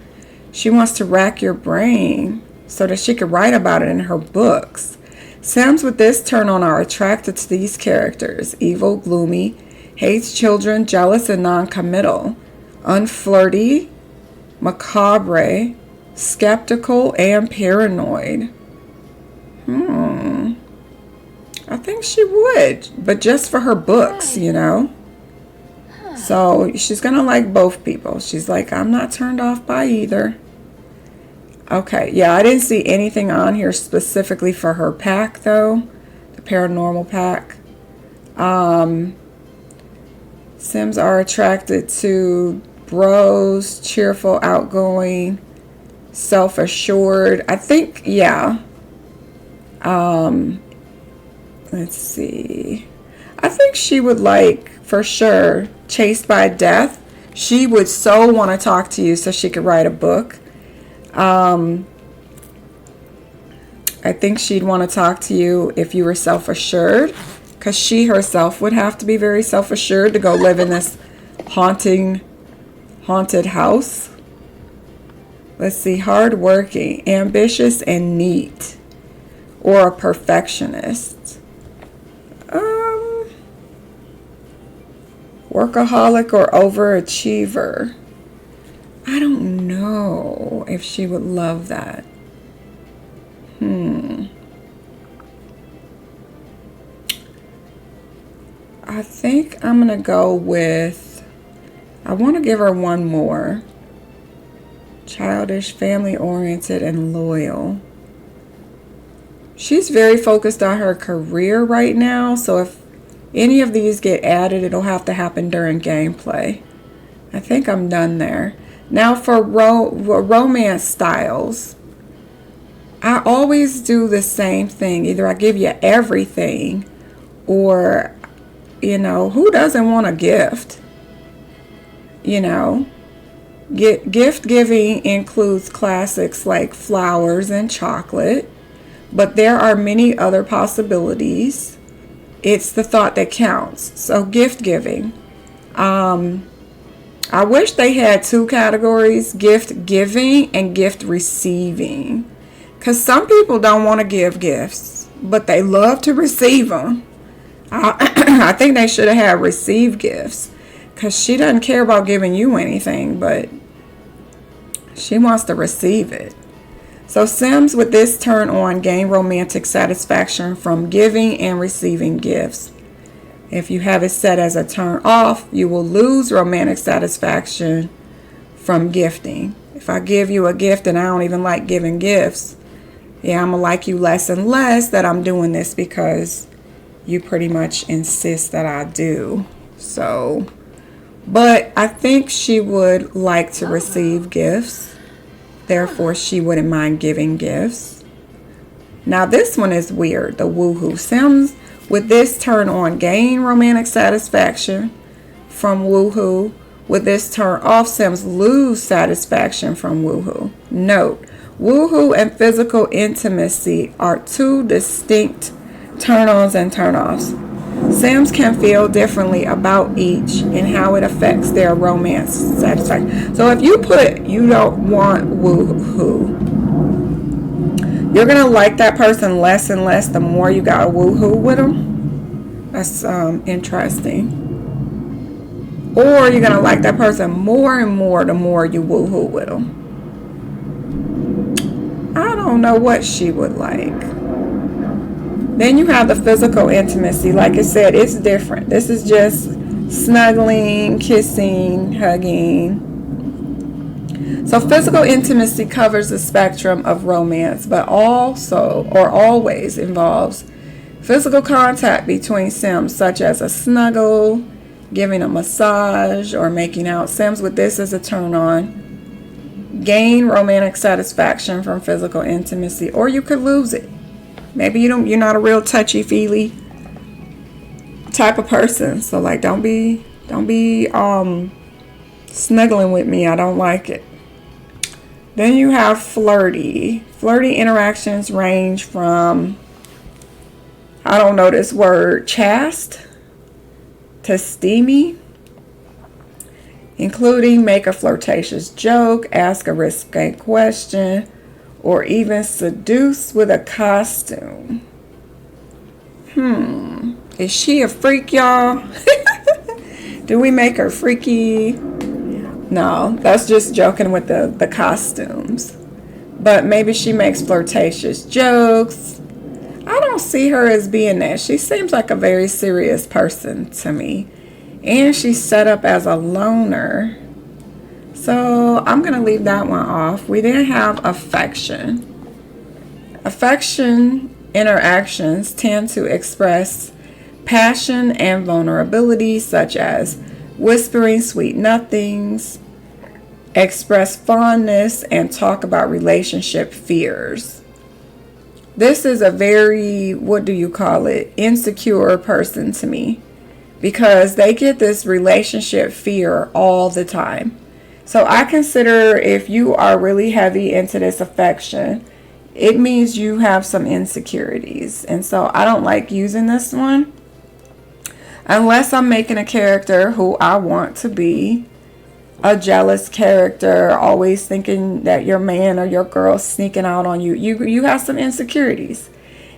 S1: She wants to rack your brain so that she could write about it in her books. Sims with this turn on are attracted to these characters. Evil, gloomy, hates children, jealous, and non-committal. Unflirty, macabre, skeptical, and paranoid. I think she would, but just for her books, So she's going to like both people. She's like, I'm not turned off by either. Okay, yeah, I didn't see anything on here specifically for her pack, though. The paranormal pack. Sims are attracted to bros, cheerful, outgoing, self-assured. I think, yeah. Let's see. I think she would like, for sure, Chased by Death. She would so want to talk to you so she could write a book. I think she'd want to talk to you if you were self-assured, because she herself would have to be very self-assured to go live in this haunted house. Let's see, hardworking, ambitious, and neat, or a perfectionist. Workaholic or overachiever. I don't know if she would love that. I think I'm going to go with, I want to give her one more. Childish, family-oriented, and loyal. She's very focused on her career right now, so if any of these get added, it'll have to happen during gameplay. I think I'm done there. Now for romance styles, I always do the same thing. Either I give you everything, or, you know, who doesn't want a gift? You know, gift giving includes classics like flowers and chocolate, but there are many other possibilities. It's the thought that counts. So gift giving. I wish they had two categories, gift giving and gift receiving. Because some people don't want to give gifts, but they love to receive them. I think they should have had receive gifts, because she doesn't care about giving you anything, but she wants to receive it. So Sims with this turn on gain romantic satisfaction from giving and receiving gifts. If you have it set as a turn off, you will lose romantic satisfaction from gifting. If I give you a gift and I don't even like giving gifts, yeah, I'm going to like you less and less that I'm doing this because you pretty much insist that I do. So, but I think she would like to receive gifts. Therefore, she wouldn't mind giving gifts. Now, this one is weird. The woohoo. Sims with this turn on gain romantic satisfaction from woohoo. With this turn off, Sims lose satisfaction from woohoo. Note, woohoo and physical intimacy are two distinct turn-ons and turn-offs. Sims can feel differently about each and how it affects their romance satisfaction. So if you put you don't want woohoo, you're going to like that person less and less the more you got a woohoo with them. That's interesting. Or you're going to like that person more and more the more you woohoo with them. I don't know what she would like. Then you have the physical intimacy. Like I said, it's different. This is just snuggling, kissing, hugging. So physical intimacy covers the spectrum of romance, but also or always involves physical contact between Sims, such as a snuggle, giving a massage, or making out. Sims with this as a turn on gain romantic satisfaction from physical intimacy, or you could lose it. Maybe you're not a real touchy-feely type of person. So like don't be snuggling with me. I don't like it. Then you have flirty. Flirty interactions range from, I don't know this word, chaste to steamy, including make a flirtatious joke, ask a risque question, or even seduce with a costume. Is she a freak, y'all? Do we make her freaky? No, that's just joking with the costumes. But maybe she makes flirtatious jokes. I don't see her as being that. She seems like a very serious person to me. And she's set up as a loner. So I'm going to leave that one off. We then have affection. Affection interactions tend to express passion and vulnerability, such as whispering sweet nothings, express fondness, and talk about relationship fears. This is a very, insecure person to me, because they get this relationship fear all the time. So I consider if you are really heavy into this affection, it means you have some insecurities. And so I don't like using this one unless I'm making a character who I want to be a jealous character, always thinking that your man or your girl's sneaking out on you. You have some insecurities.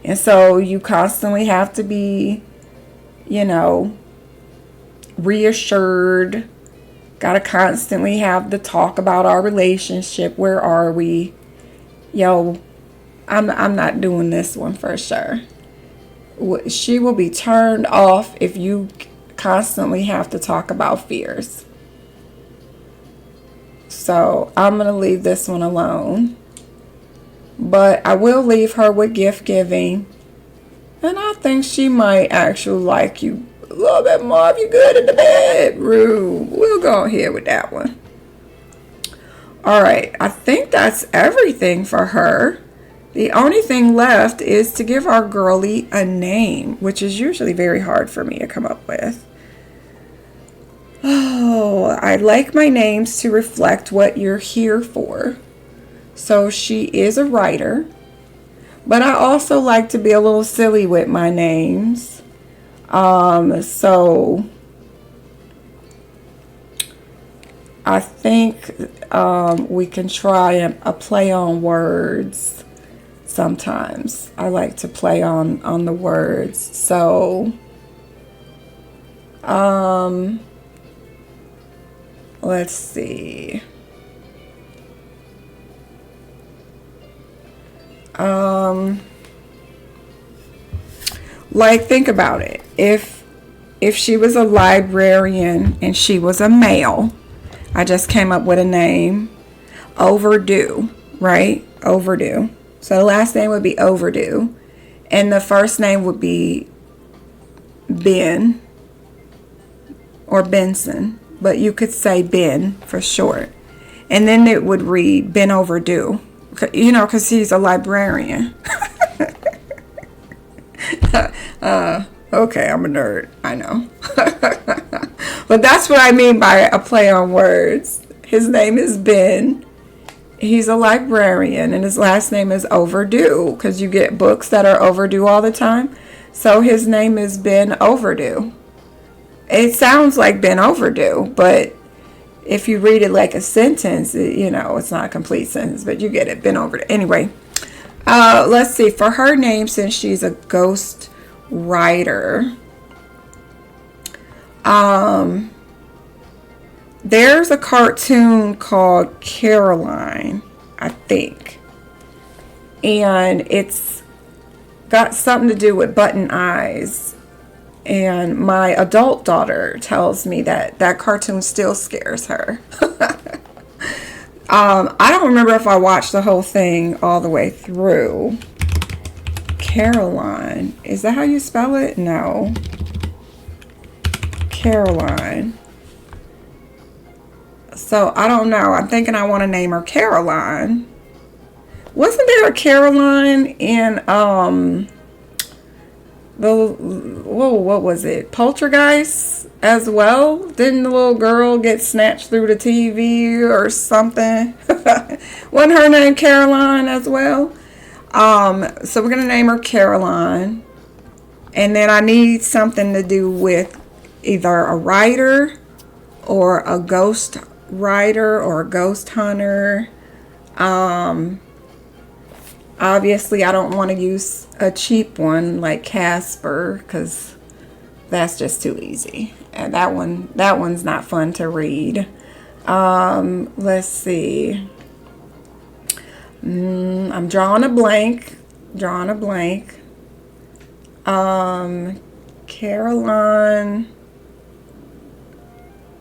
S1: And so you constantly have to be, you know, reassured. Got to constantly have the talk about our relationship. Where are we? Yo, I'm not doing this one for sure. She will be turned off if you constantly have to talk about fears. So I'm going to leave this one alone. But I will leave her with gift giving. And I think she might actually like you a little bit more if you're good in the bedroom. We'll go ahead with that one. Alright, I think that's everything for her. The only thing left is to give our girlie a name, which is usually very hard for me to come up with. Oh, I like my names to reflect what you're here for. So she is a writer, but I also like to be a little silly with my names. So I think we can try a play on words sometimes. I like to play on the words. So let's see. Like, think about it. If she was a librarian and she was a male, I just came up with a name. Overdue, right? Overdue. So the last name would be Overdue. And the first name would be Ben or Benson. But you could say Ben for short. And then it would read Ben Overdue. You know, because he's a librarian. Okay, I'm a nerd. I know. But that's what I mean by a play on words. His name is Ben. He's a librarian, and his last name is Overdue, because you get books that are overdue all the time. So his name is Ben Overdue. It sounds like Ben Overdue, but if you read it like a sentence, you know, it's not a complete sentence, but you get it. Ben Overdue. Anyway, let's see. For her name, since she's a ghost writer, there's a cartoon called Caroline, I think. And it's got something to do with button eyes. And my adult daughter tells me that that cartoon still scares her. I don't remember if I watched the whole thing all the way through. Caroline. Is that how you spell it? No. Caroline. So, I don't know. I'm thinking I want to name her Caroline. Wasn't there a Caroline in, what was it? Poltergeist as well? Didn't the little girl get snatched through the TV or something? Wasn't her name Caroline as well? So we're going to name her Caroline. And then I need something to do with either a writer or a ghost writer or a ghost hunter. Obviously, I don't want to use a cheap one like Casper, because that's just too easy. And that one's not fun to read. Let's see. I'm drawing a blank. Caroline.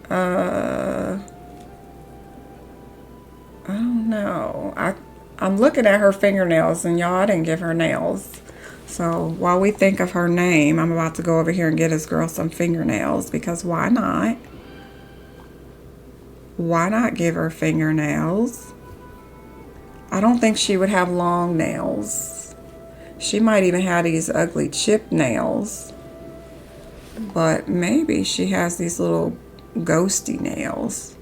S1: I don't know. I'm looking at her fingernails, and y'all, I didn't give her nails. So while we think of her name, I'm about to go over here and get this girl some fingernails, because why not? Why not give her fingernails? I don't think she would have long nails. She might even have these ugly chip nails. But maybe she has these little ghosty nails.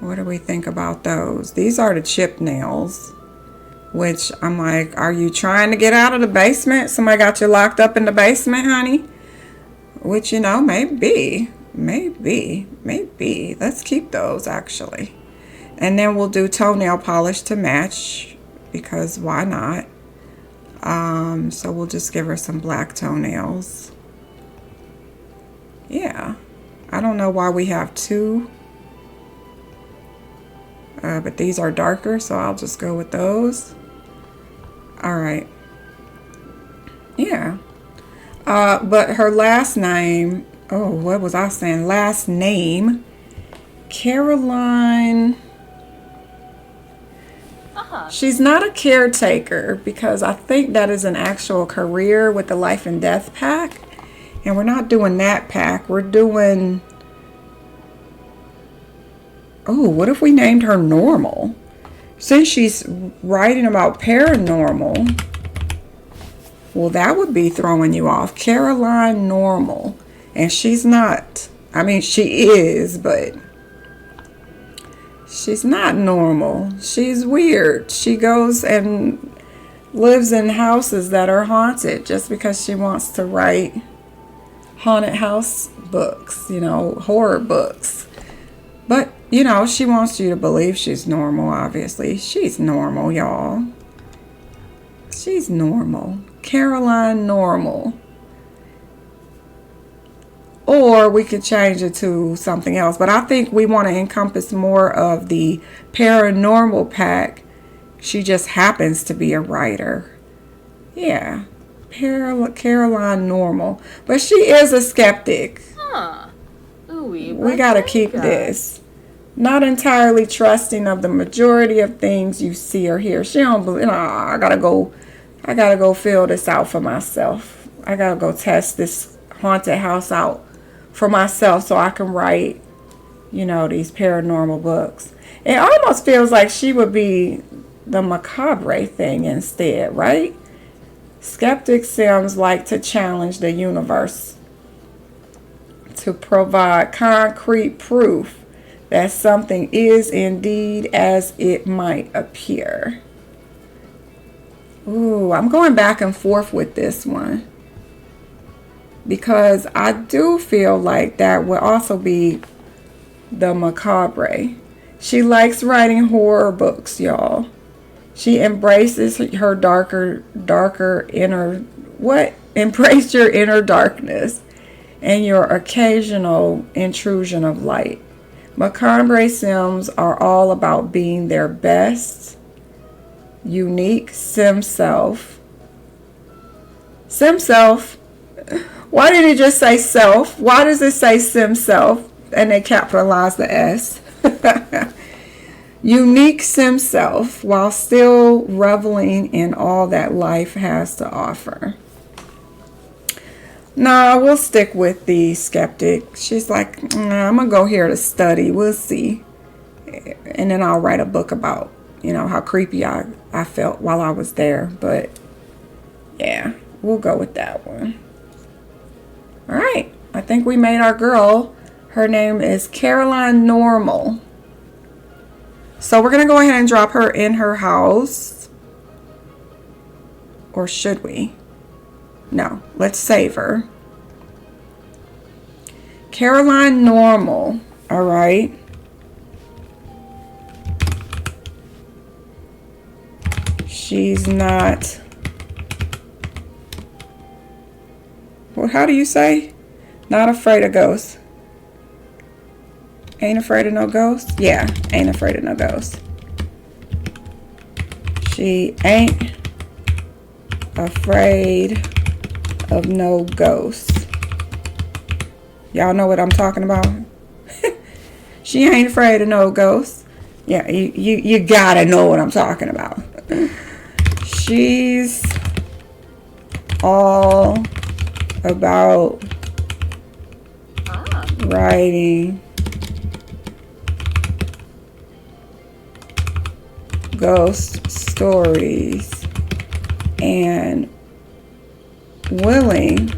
S1: What do we think about those? These are the chip nails. Which I'm like, are you trying to get out of the basement? Somebody got you locked up in the basement, honey? Which, you know, maybe. Let's keep those, actually. And then we'll do toenail polish to match, because why not? So we'll just give her some black toenails. Yeah. I don't know why we have two. But these are darker, so I'll just go with those. Alright. Yeah. But her last name, oh, what was I saying? Last name, Caroline. She's not a caretaker, because I think that is an actual career with the Life and Death pack. And we're not doing that pack. We're doing... Oh, what if we named her Normal? Since she's writing about paranormal, well, that would be throwing you off. Caroline Normal. And she's not, I mean, she is, but she's not normal. She's weird. She goes and lives in houses that are haunted just because she wants to write haunted house books, you know, horror books. But, you know, she wants you to believe she's normal, obviously. She's normal, y'all. She's normal. Caroline Normal. Or we could change it to something else. But I think we want to encompass more of the paranormal pack. She just happens to be a writer. Yeah. Caroline Normal. But she is a skeptic.
S3: Huh. Ooh,
S1: We got to keep this. Not entirely trusting of the majority of things you see or hear. She don't believe, I gotta go fill this out for myself. I gotta go test this haunted house out for myself so I can write, you know, these paranormal books. It almost feels like she would be the macabre thing instead, right? Skeptic Sims like to challenge the universe to provide concrete proof that something is indeed as it might appear. Ooh, I'm going back and forth with this one, because I do feel like that would also be the macabre. She likes writing horror books, y'all. She embraces her darker inner, embrace your inner darkness and your occasional intrusion of light. Macabre Sims are all about being their best, unique Sim self. Sim self? Why did it just say self? Why does it say Sim self and they capitalize the S? Unique Sim self while still reveling in all that life has to offer. No, we'll stick with the skeptic. She's like, I'm going to go here to study. We'll see. And then I'll write a book about, you know, how creepy I felt while I was there. But, yeah, we'll go with that one. All right. I think we made our girl. Her name is Caroline Normal. So we're going to go ahead and drop her in her house. Or should we? No, let's save her. Caroline Normal. All right. She's not. Well, how do you say? Not afraid of ghosts. Ain't afraid of no ghosts? Yeah, ain't afraid of no ghosts. She ain't afraid of no ghosts. Y'all know what I'm talking about? She ain't afraid of no ghosts. Yeah, you gotta know what I'm talking about. She's all about writing ghost stories and willing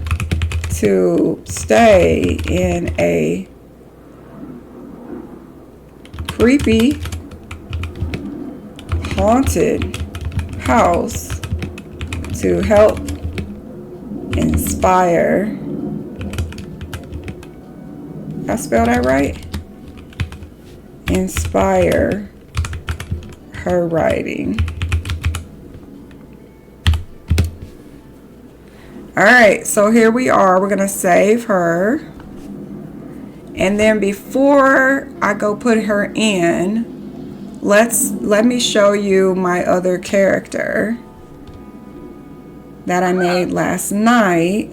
S1: to stay in a creepy, haunted house to help inspire. I spell that right? Inspire her writing. Alright, so here we are. We're going to save her. And then before I go put her in, let me show you my other character that I made last night.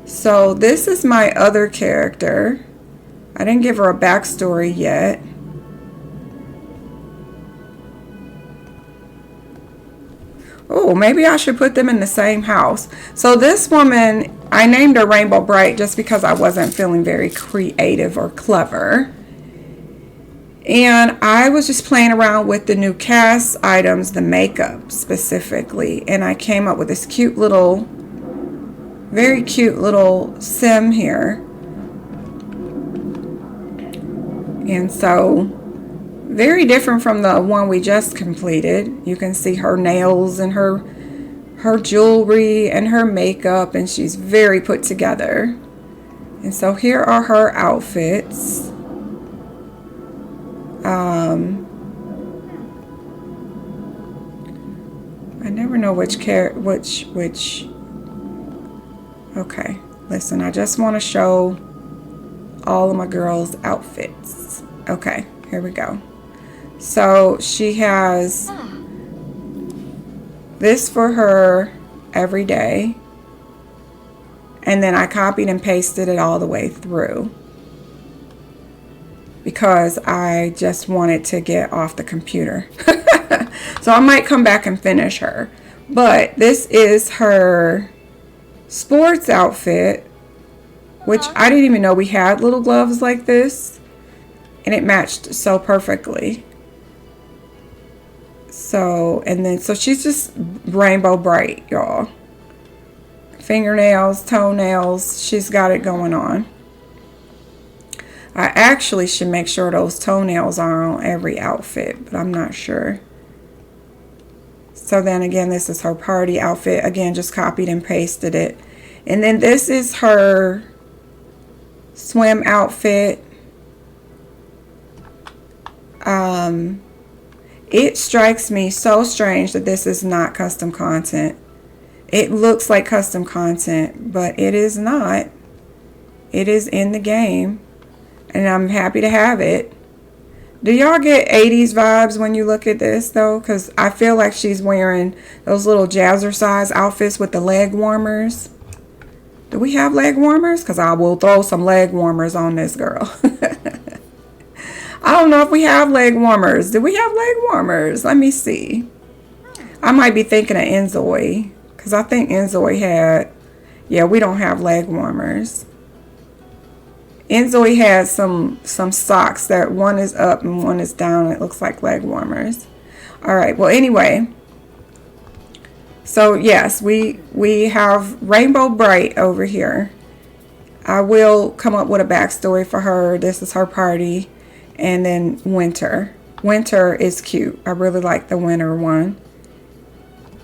S1: So this is my other character. I didn't give her a backstory yet. Oh, maybe I should put them in the same house. So this woman, I named her Rainbow Bright just because I wasn't feeling very creative or clever. And I was just playing around with the new cast items, the makeup specifically. And I came up with this cute little, very cute little sim here. And so, very different from the one we just completed. You can see her nails and her jewelry and her makeup, and she's very put together. And so here are her outfits. I never know which. Okay, listen, I just want to show all of my girls' outfits. Okay, here we go. So she has this for her every day. And then I copied and pasted it all the way through because I just wanted to get off the computer. So I might come back and finish her. But this is her sports outfit, which I didn't even know we had little gloves like this. And it matched so perfectly. So, and then, so she's just Rainbow Bright, y'all. Fingernails, toenails, she's got it going on. I actually should make sure those toenails are on every outfit, but I'm not sure. So then again, this is her party outfit. Again, just copied and pasted it. And then this is her swim outfit. It strikes me so strange that this is not custom content. It looks like custom content, but it is not. It is in the game, and I'm happy to have it. Do y'all get 80s vibes when you look at this, though? Because I feel like she's wearing those little jazzercise outfits with the leg warmers. Do we have leg warmers? Because I will throw some leg warmers on this girl. I don't know if we have leg warmers. Do we have leg warmers? Let me see. I might be thinking of Enzoi. Because I think Enzoi had... Yeah, we don't have leg warmers. Enzoi had some socks that one is up and one is down. It looks like leg warmers. Alright, well anyway. So yes, we have Rainbow Bright over here. I will come up with a backstory for her. This is her party. And then Winter. Winter is cute. I really like the winter one.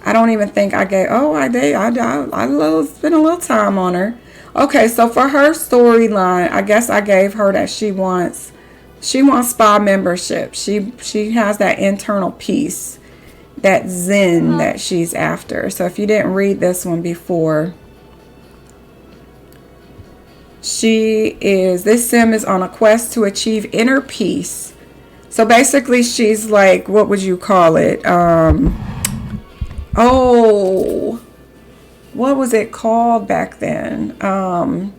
S1: I don't even think I gave... Oh, I did. I spent a little time on her. Okay, so for her storyline, I guess I gave her that she wants spa membership. She has that internal peace, that zen that she's after. So if you didn't read this one before, this sim is on a quest to achieve inner peace. So basically she's like, what would you call it? Oh, what was it called back then? I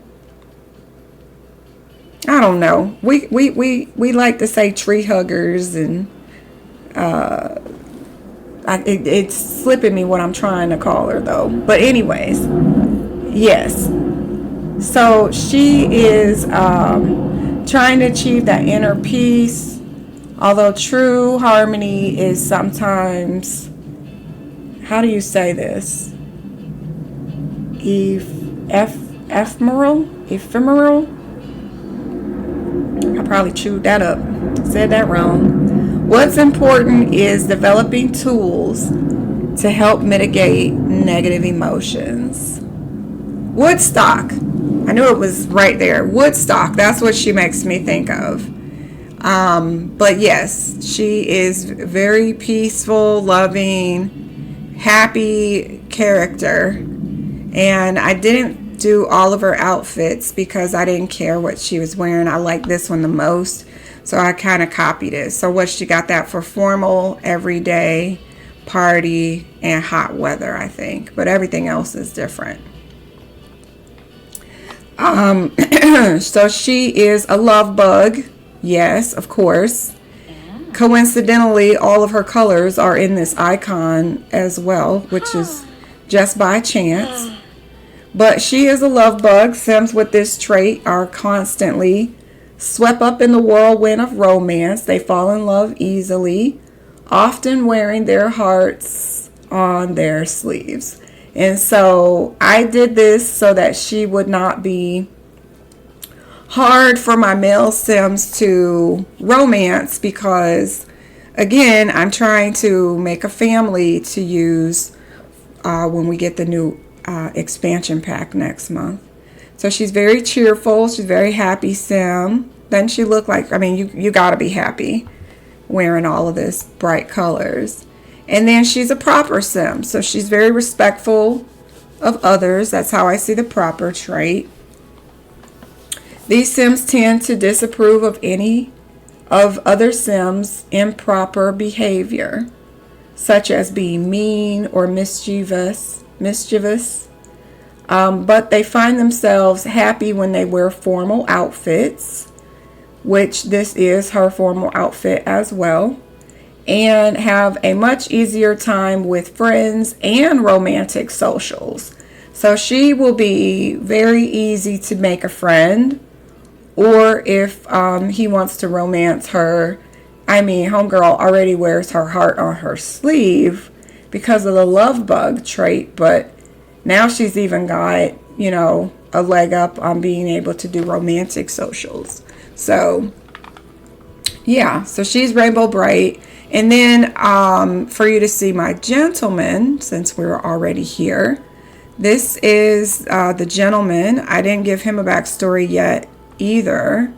S1: don't know. We like to say tree huggers, and it's slipping me what I'm trying to call her though. But anyways, yes. So she is trying to achieve that inner peace, although true harmony is sometimes, how do you say this? Ephemeral? I probably chewed that up. Said that wrong. What's important is developing tools to help mitigate negative emotions. Woodstock. I knew it was right there. Woodstock. That's what she makes me think of. But yes, she is very peaceful, loving, happy character. And I didn't do all of her outfits because I didn't care what she was wearing. I like this one the most. So I kind of copied it. So what she got that for formal, everyday, party, and hot weather, I think. But everything else is different. So she is a love bug. Yes, of course. Coincidentally, all of her colors are in this icon as well, which is just by chance. But she is a love bug. Sims with this trait are constantly swept up in the whirlwind of romance. They fall in love easily, often wearing their hearts on their sleeves. And so I did this so that she would not be hard for my male Sims to romance, because again, I'm trying to make a family to use when we get the new expansion pack next month. So she's very cheerful. She's very happy Sim. Doesn't she look like, I mean, you gotta be happy wearing all of this bright colors. And then she's a proper Sim. So she's very respectful of others. That's how I see the proper trait. These Sims tend to disapprove of any of other Sims' improper behavior, such as being mean or mischievous. But they find themselves happy when they wear formal outfits, which this is her formal outfit as well, and have a much easier time with friends and romantic socials. So she will be very easy to make a friend, or if he wants to romance her, I mean, homegirl already wears her heart on her sleeve because of the love bug trait, but now she's even got, you know, a leg up on being able to do romantic socials. So, yeah, so she's Rainbow Bright. And then for you to see my gentleman, since we're already here, this is the gentleman. I didn't give him a backstory yet either.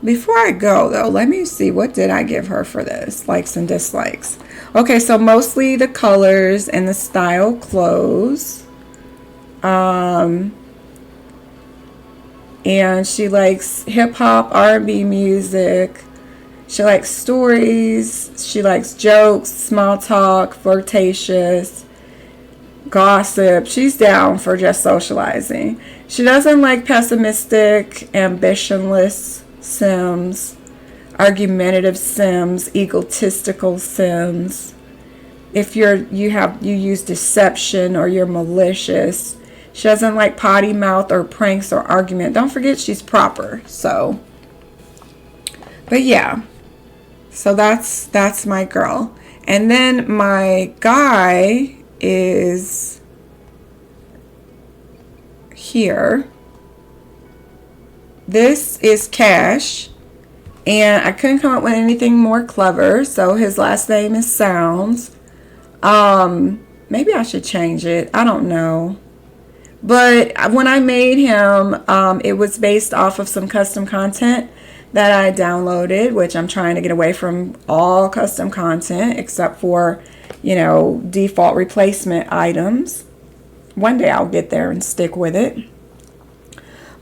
S1: Before I go, though, let me see, what did I give her for this? Likes and dislikes. Okay, so mostly the colors and the style clothes. And she likes hip-hop, R&B music. She likes stories. She likes jokes, small talk, flirtatious, gossip. She's down for just socializing. She doesn't like pessimistic, ambitionless Sims, argumentative Sims, egotistical Sims. If you use deception or you're malicious. She doesn't like potty mouth or pranks or argument. Don't forget she's proper. So, but yeah. So that's my girl. And then my guy is here. This is Cash. And I couldn't come up with anything more clever. So his last name is Sounds. Maybe I should change it. I don't know. But when I made him, it was based off of some custom content that I downloaded, which I'm trying to get away from all custom content except for, you know, default replacement items. One day I'll get there and stick with it.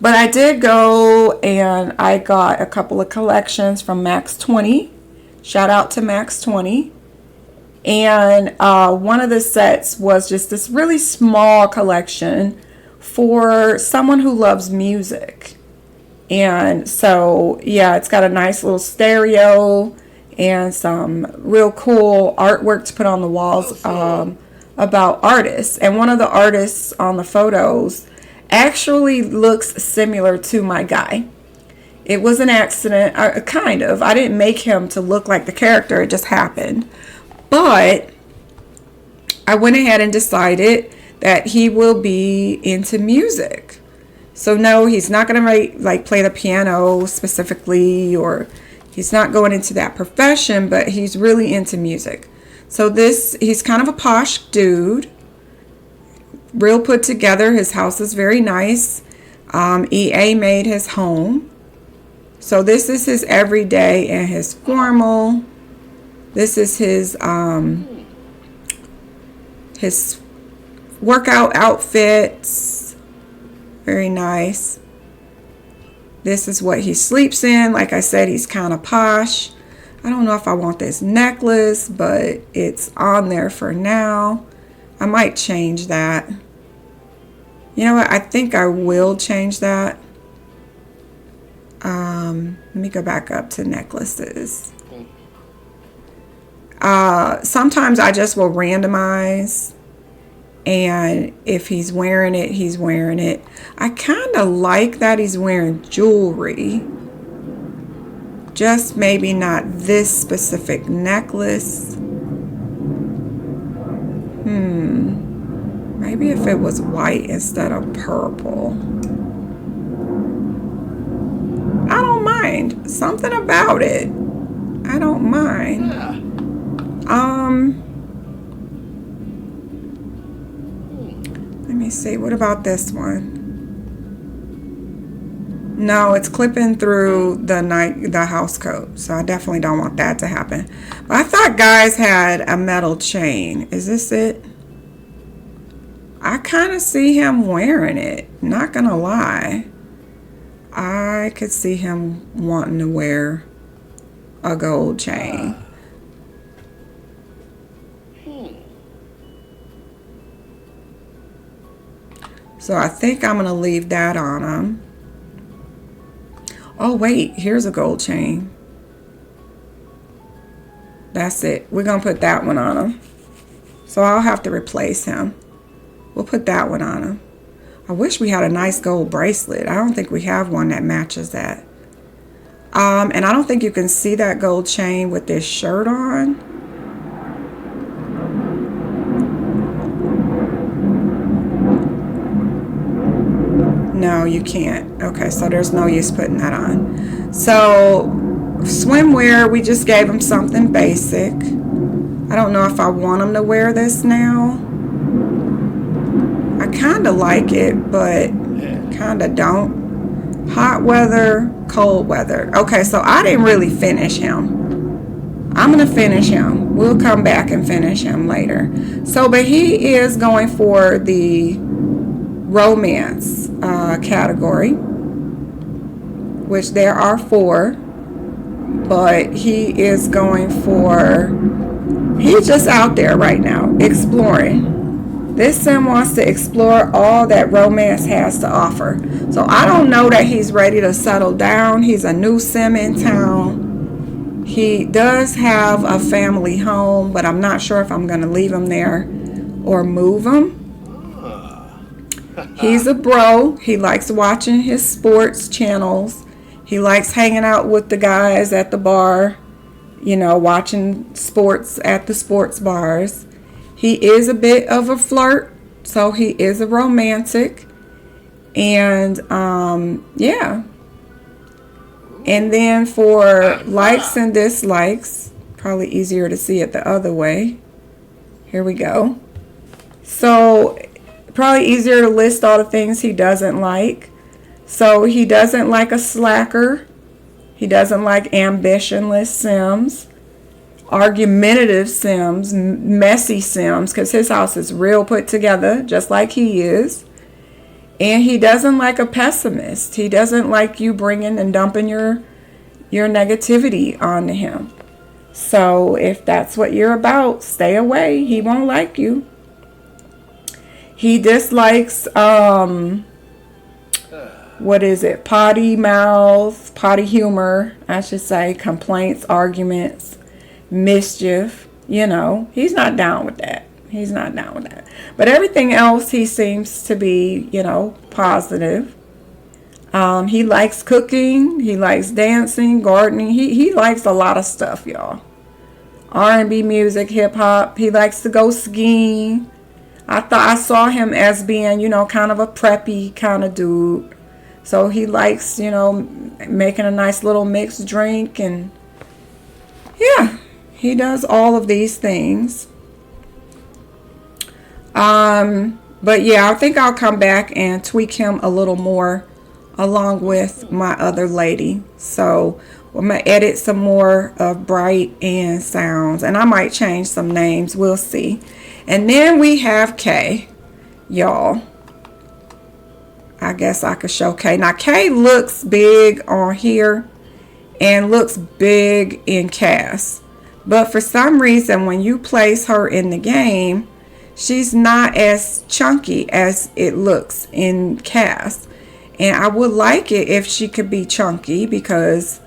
S1: But I did go and I got a couple of collections from Max 20. Shout out to Max 20. And one of the sets was just this really small collection for someone who loves music. And so, yeah, it's got a nice little stereo and some real cool artwork to put on the walls about artists. And one of the artists on the photos actually looks similar to my guy. It was an accident, kind of. I didn't make him to look like the character. It just happened. But I went ahead and decided that he will be into music. So no, he's not going to play the piano specifically or He's not going into that profession, but he's really into music. So he's kind of a posh dude. Real put together. His house is very nice. EA made his home. So this is his everyday and his formal. This is his workout outfits. Very nice. This is what he sleeps in. Like I said, he's kind of posh. I don't know if I want this necklace, but it's on there for now. I might change that. You know what? I think I will change that. Let me go back up to necklaces. Sometimes I just will randomize. And if he's wearing it, he's wearing it. I kind of like that he's wearing jewelry. Just maybe not this specific necklace. Maybe if it was white instead of purple. I don't mind. Something about it. I don't mind. Let me see. What about this one? No, it's clipping through the house coat. So I definitely don't want that to happen. But I thought guys had a metal chain. Is this it? I kind of see him wearing it. Not gonna lie. I could see him wanting to wear a gold chain. So I think I'm gonna leave that on him. Oh wait, here's a gold chain. That's it. We're gonna put that one on him. So I'll have to replace him. We'll put that one on him. I wish we had a nice gold bracelet. I don't think we have one that matches that. And I don't think you can see that gold chain with this shirt on. No, you can't. Okay, so there's no use putting that on. So, swimwear, we just gave him something basic. I don't know if I want him to wear this now. I kind of like it, but kind of don't. Hot weather, cold weather. Okay, so I didn't really finish him. I'm going to finish him. We'll come back and finish him later. So, but he is going for the romance category, which there are 4. But he is going for, he's just out there right now, exploring. This sim wants to explore all that romance has to offer. So I don't know that he's ready to settle down. He's a new sim in town. He does have a family home, but I'm not sure if I'm going to leave him there or move him. He's a bro. He likes watching his sports channels. He likes hanging out with the guys at the bar, you know, watching sports at the sports bars. He is a bit of a flirt, so he is a romantic. And, yeah. And then for likes and dislikes, probably easier to see it the other way. Here we go. So, probably easier to list all the things he doesn't like. So, he doesn't like a slacker. He doesn't like ambitionless sims. Argumentative sims, messy sims, because his house is real put together, just like he is. And he doesn't like a pessimist. He doesn't like you bringing and dumping your negativity onto him. So if that's what you're about, stay away. He won't like you. He dislikes, what is it? Potty mouth, potty humor, I should say, complaints, arguments, mischief. You know, he's not down with that. He's not down with that. But everything else, he seems to be, you know, positive. He likes cooking. He likes dancing, gardening. He likes a lot of stuff, y'all. R&B music, hip hop. He likes to go skiing. I saw him as being, you know, kind of a preppy kind of dude. So he likes, you know, making a nice little mixed drink and yeah, he does all of these things. But yeah, I think I'll come back and tweak him a little more along with my other lady. So I'm going to edit some more of Bright and Sounds. And I might change some names. We'll see. And then we have Kay. Y'all. I guess I could show Kay. Now, Kay looks big on here and looks big in cast. But for some reason, when you place her in the game, she's not as chunky as it looks in cast. And I would like it if she could be chunky, because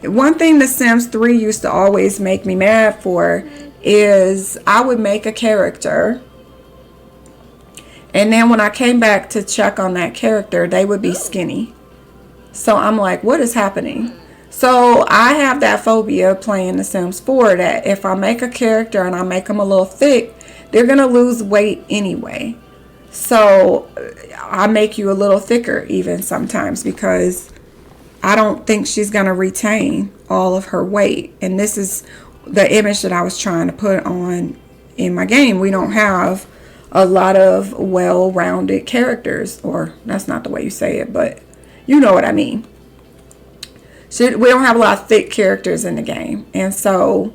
S1: one thing The Sims 3 used to always make me mad for is I would make a character, and then when I came back to check on that character, they would be skinny. So I'm like, what is happening? So I have that phobia playing The Sims 4 that if I make a character and I make them a little thick, they're going to lose weight anyway. So I make you a little thicker even sometimes, because I don't think she's going to retain all of her weight. And this is the image that I was trying to put on in my game. We don't have a lot of well-rounded characters, or that's not the way you say it, but you know what I mean. We don't have a lot of thick characters in the game. And so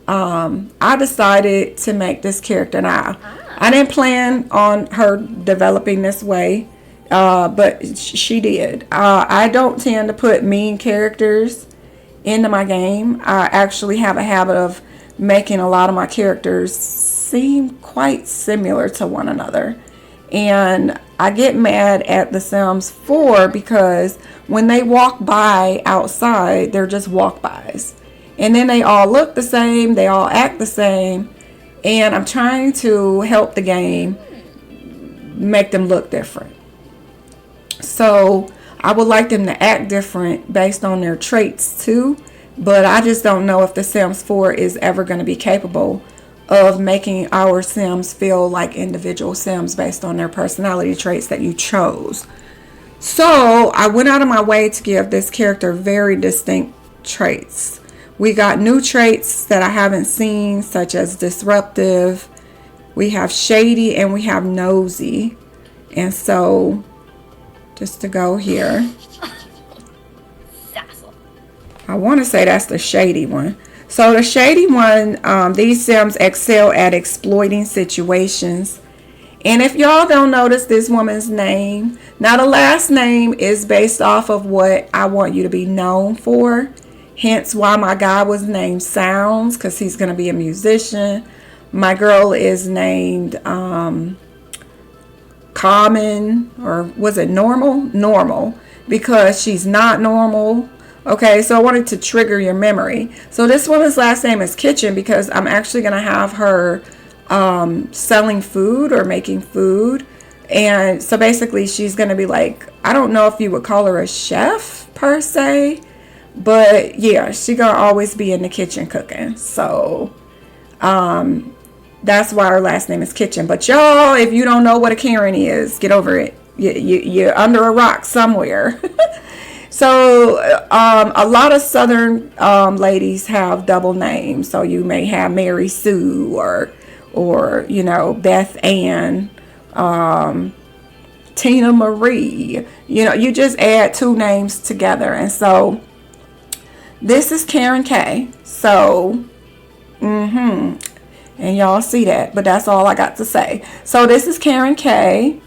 S1: I decided to make this character. Now, I didn't plan on her developing this way, but she did. I don't tend to put mean characters into my game. I actually have a habit of making a lot of my characters seem quite similar to one another. And I get mad at The Sims 4 because when they walk by outside, they're just walk-bys. And then they all look the same, they all act the same, and I'm trying to help the game make them look different. So I would like them to act different based on their traits too, but I just don't know if The Sims 4 is ever going to be capable of making our Sims feel like individual Sims based on their personality traits that you chose. So I went out of my way to give this character very distinct traits. We got new traits that I haven't seen, such as disruptive. We have shady and we have nosy. And so, just to go here, I want to say that's the shady one. So the shady one, these Sims excel at exploiting situations. And if y'all don't notice this woman's name, now the last name is based off of what I want you to be known for. Hence why my guy was named Sounds, because he's going to be a musician. My girl is named Common, or was it Normal? Normal, because she's not normal. Okay, so I wanted to trigger your memory. So this woman's last name is Kitchen because I'm actually going to have her selling food or making food. And so basically she's going to be like, I don't know if you would call her a chef per se, but yeah, she's going to always be in the kitchen cooking. So that's why her last name is Kitchen. But y'all, if you don't know what a Karen is, get over it. You're under a rock somewhere. So a lot of Southern ladies have double names. So you may have Mary Sue or you know, Beth Ann, Tina Marie. You know, you just add two names together. And so this is Karen K. So, and y'all see that, but that's all I got to say. So this is Karen K.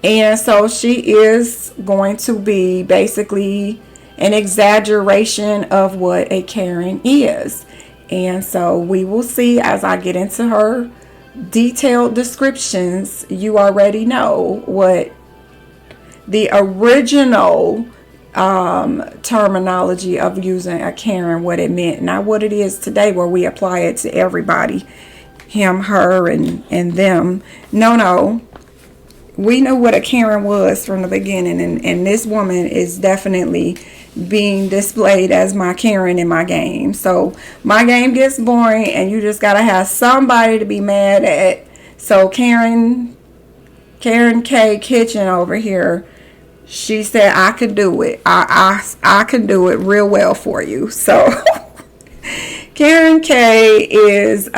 S1: And so she is going to be basically an exaggeration of what a Karen is. And so we will see as I get into her detailed descriptions. You already know what the original terminology of using a Karen, what it meant, not what it is today where we apply it to everybody, him, her, and them. No, we know what a Karen was from the beginning, and this woman is definitely being displayed as my Karen in my game. So my game gets boring and you just gotta have somebody to be mad at. So Karen K Kitchen over here, she said I could do it. I can do it real well for you. So Karen K is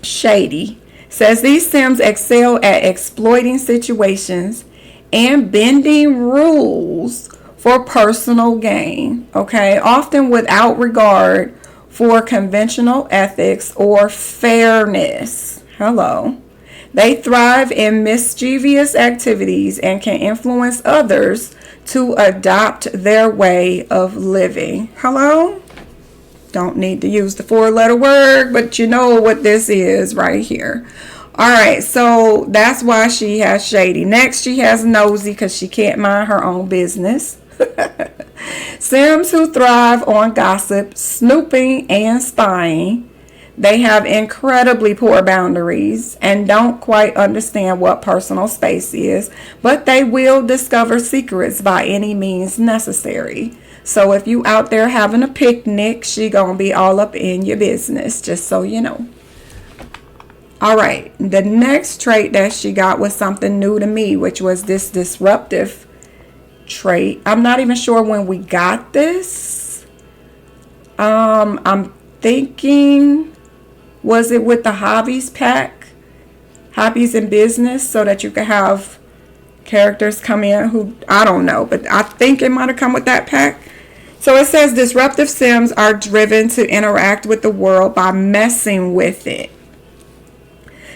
S1: shady. Says these Sims excel at exploiting situations and bending rules for personal gain. Okay, often without regard for conventional ethics or fairness. Hello. They thrive in mischievous activities and can influence others to adopt their way of living. Hello? Don't need to use the 4-letter word, but you know what this is right here. All right, so that's why she has shady. Next, she has nosy because she can't mind her own business. Sims who thrive on gossip, snooping, and spying. They have incredibly poor boundaries and don't quite understand what personal space is, but they will discover secrets by any means necessary. So if you out there having a picnic, she gonna be all up in your business, just so you know. All right, the next trait that she got was something new to me, which was this disruptive trait. I'm not even sure when we got this. I'm thinking, was it with the hobbies pack? Hobbies and business, so that you could have characters come in who, I don't know, but I think it might have come with that pack. So it says disruptive Sims are driven to interact with the world by messing with it.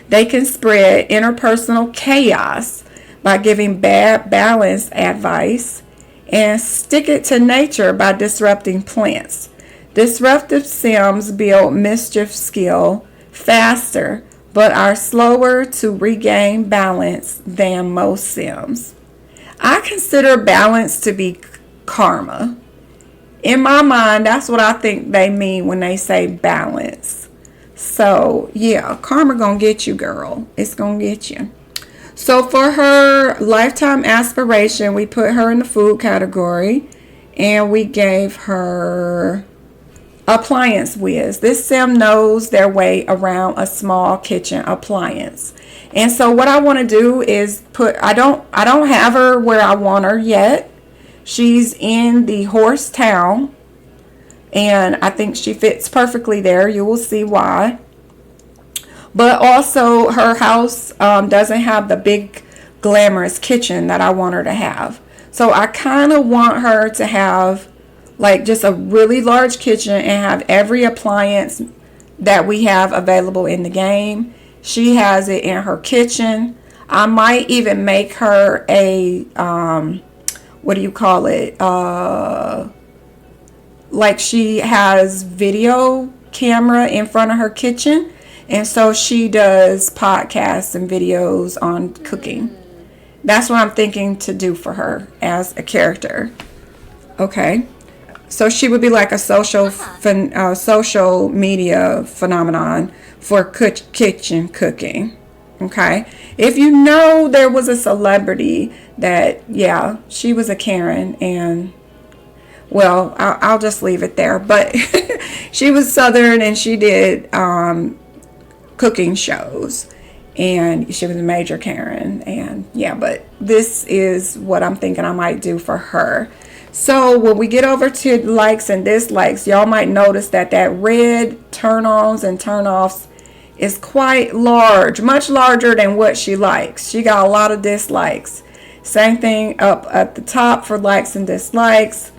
S1: They can spread interpersonal chaos by giving bad balance advice and stick it to nature by disrupting plants. Disruptive Sims build mischief skill faster, but are slower to regain balance than most Sims. I consider balance to be karma. In my mind, that's what I think they mean when they say balance. So, yeah, karma gonna get you, girl. It's gonna get you. So for her lifetime aspiration, we put her in the food category, and we gave her appliance whiz. This Sim knows their way around a small kitchen appliance. And so what I want to do is I don't have her where I want her yet. She's in the horse town, and I think she fits perfectly there. You will see why. But also her house doesn't have the big glamorous kitchen that I want her to have. So I kind of want her to have like just a really large kitchen and have every appliance that we have available in the game. She has it in her kitchen. I might even make her a what do you call it? Like she has video camera in front of her kitchen, and so she does podcasts and videos on cooking. That's what I'm thinking to do for her as a character. Okay. So she would be like a social media phenomenon for kitchen cooking. Okay. If you know there was a celebrity that, yeah, she was a Karen, and well, I'll just leave it there. But she was Southern, and she did cooking shows, and she was a major Karen. And yeah, but this is what I'm thinking I might do for her. So when we get over to likes and dislikes, y'all might notice that red turn-ons and turn-offs is quite large, much larger than what she likes. She got a lot of dislikes. Same thing up at the top for likes and dislikes.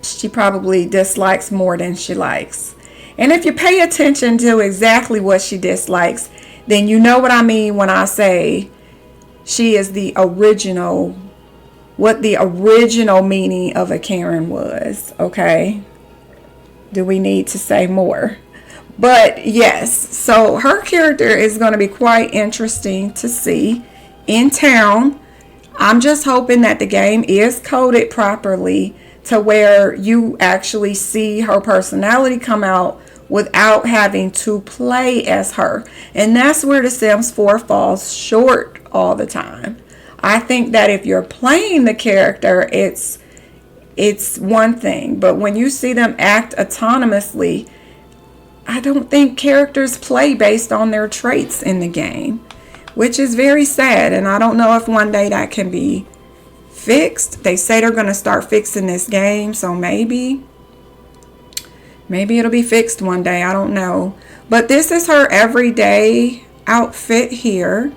S1: She probably dislikes more than she likes. And if you pay attention to exactly what she dislikes, then you know what I mean when I say she is the original, what the original meaning of a Karen was. Okay? Do we need to say more? But yes, so her character is going to be quite interesting to see in town. I'm just hoping that the game is coded properly to where you actually see her personality come out without having to play as her. And that's where The Sims 4 falls short all the time. I think that if you're playing the character, it's one thing. But when you see them act autonomously, I don't think characters play based on their traits in the game, which is very sad. And I don't know if one day that can be fixed. They say they're going to start fixing this game, so maybe Maybe it'll be fixed one day. I don't know. But this is her everyday outfit here.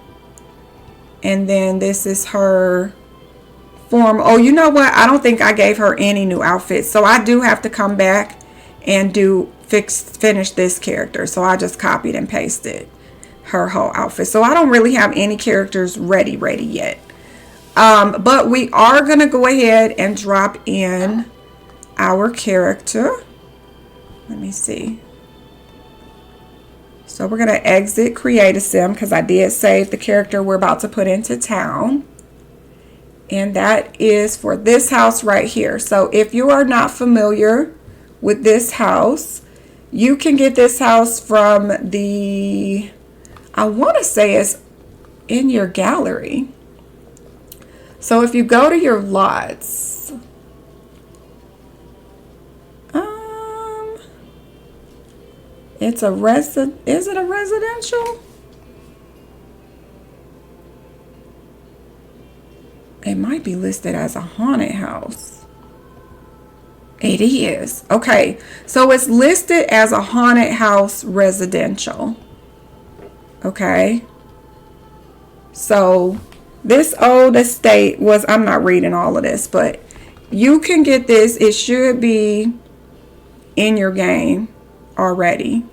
S1: And then this is her form. Oh, you know what? I don't think I gave her any new outfits. So I do have to come back and finish this character. So I just copied and pasted her whole outfit. So I don't really have any characters ready yet. But we are going to go ahead and drop in our character. Let me see. So we're going to exit Create a Sim because I did save the character we're about to put into town. And that is for this house right here. So if you are not familiar with this house, you can get this house from I want to say it's in your gallery. So if you go to your lots, is it a residential? It might be listed as a haunted house. It is. Okay, so it's listed as a haunted house residential. Okay. So this old estate was, I'm not reading all of this, but you can get this. It should be in your game already.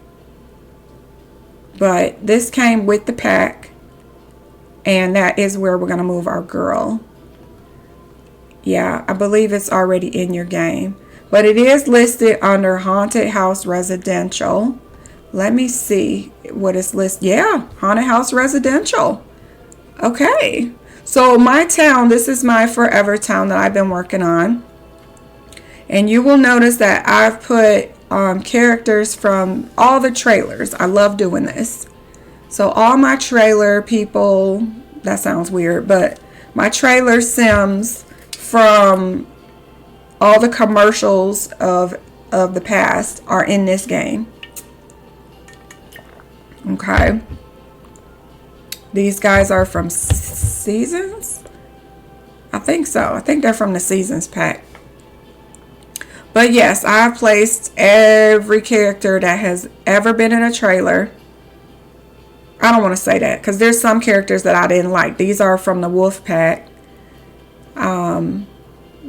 S1: But this came with the pack. And that is where we're going to move our girl. Yeah, I believe it's already in your game. But it is listed under Haunted House Residential. Let me see what it's listed. Yeah, Haunted House Residential. Okay. So my town, this is my forever town that I've been working on. And you will notice that I've put characters from all the trailers. I love doing this. So all my trailer people, that sounds weird, but my trailer sims from all the commercials of the past are in this game. Okay. These guys are from Seasons? I think so. I think they're from the Seasons pack. But yes, I've placed every character that has ever been in a trailer. I don't want to say that because there's some characters that I didn't like. These are from the Wolf pack.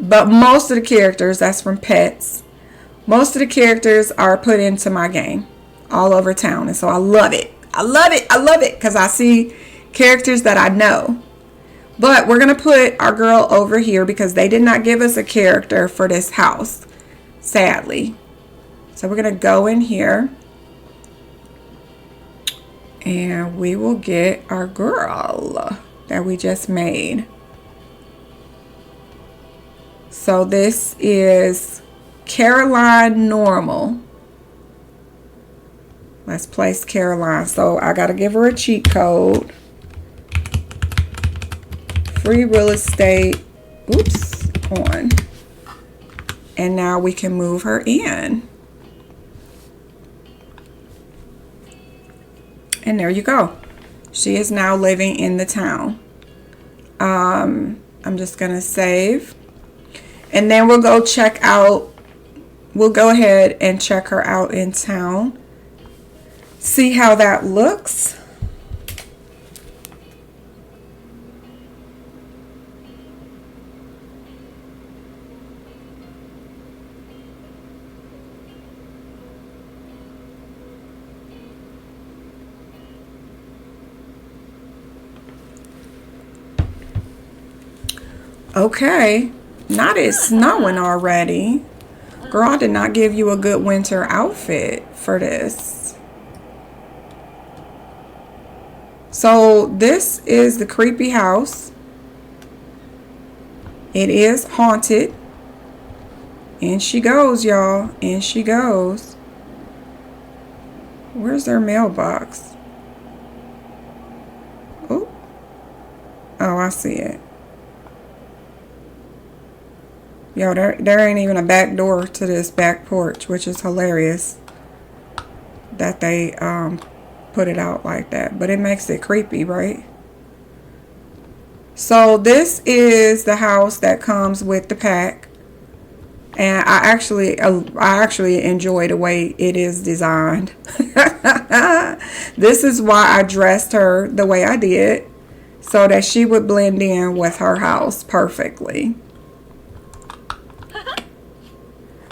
S1: But most of the characters, that's from Pets. Most of the characters are put into my game all over town. And so I love it. I love it. I love it because I see characters that I know. But we're going to put our girl over here because they did not give us a character for this house, sadly. So we're going to go in here. And we will get our girl that we just made. So this is Caroline Normal. Let's place Caroline. So I got to give her a cheat code. Free real estate. Oops. On. And now we can move her in. And there you go. She is now living in the town. I'm just going to save. And then we'll go check out. We'll go ahead and check her out in town. See how that looks. Okay, not it snowing already. Girl, I did not give you a good winter outfit for this. So this is the creepy house. It is haunted. In she goes, y'all. In she goes. Where's their mailbox? Oh, I see it. Yo, there ain't even a back door to this back porch, which is hilarious that they put it out like that. But it makes it creepy, right? So this is the house that comes with the pack. And I actually enjoy the way it is designed. This is why I dressed her the way I did, so that she would blend in with her house perfectly.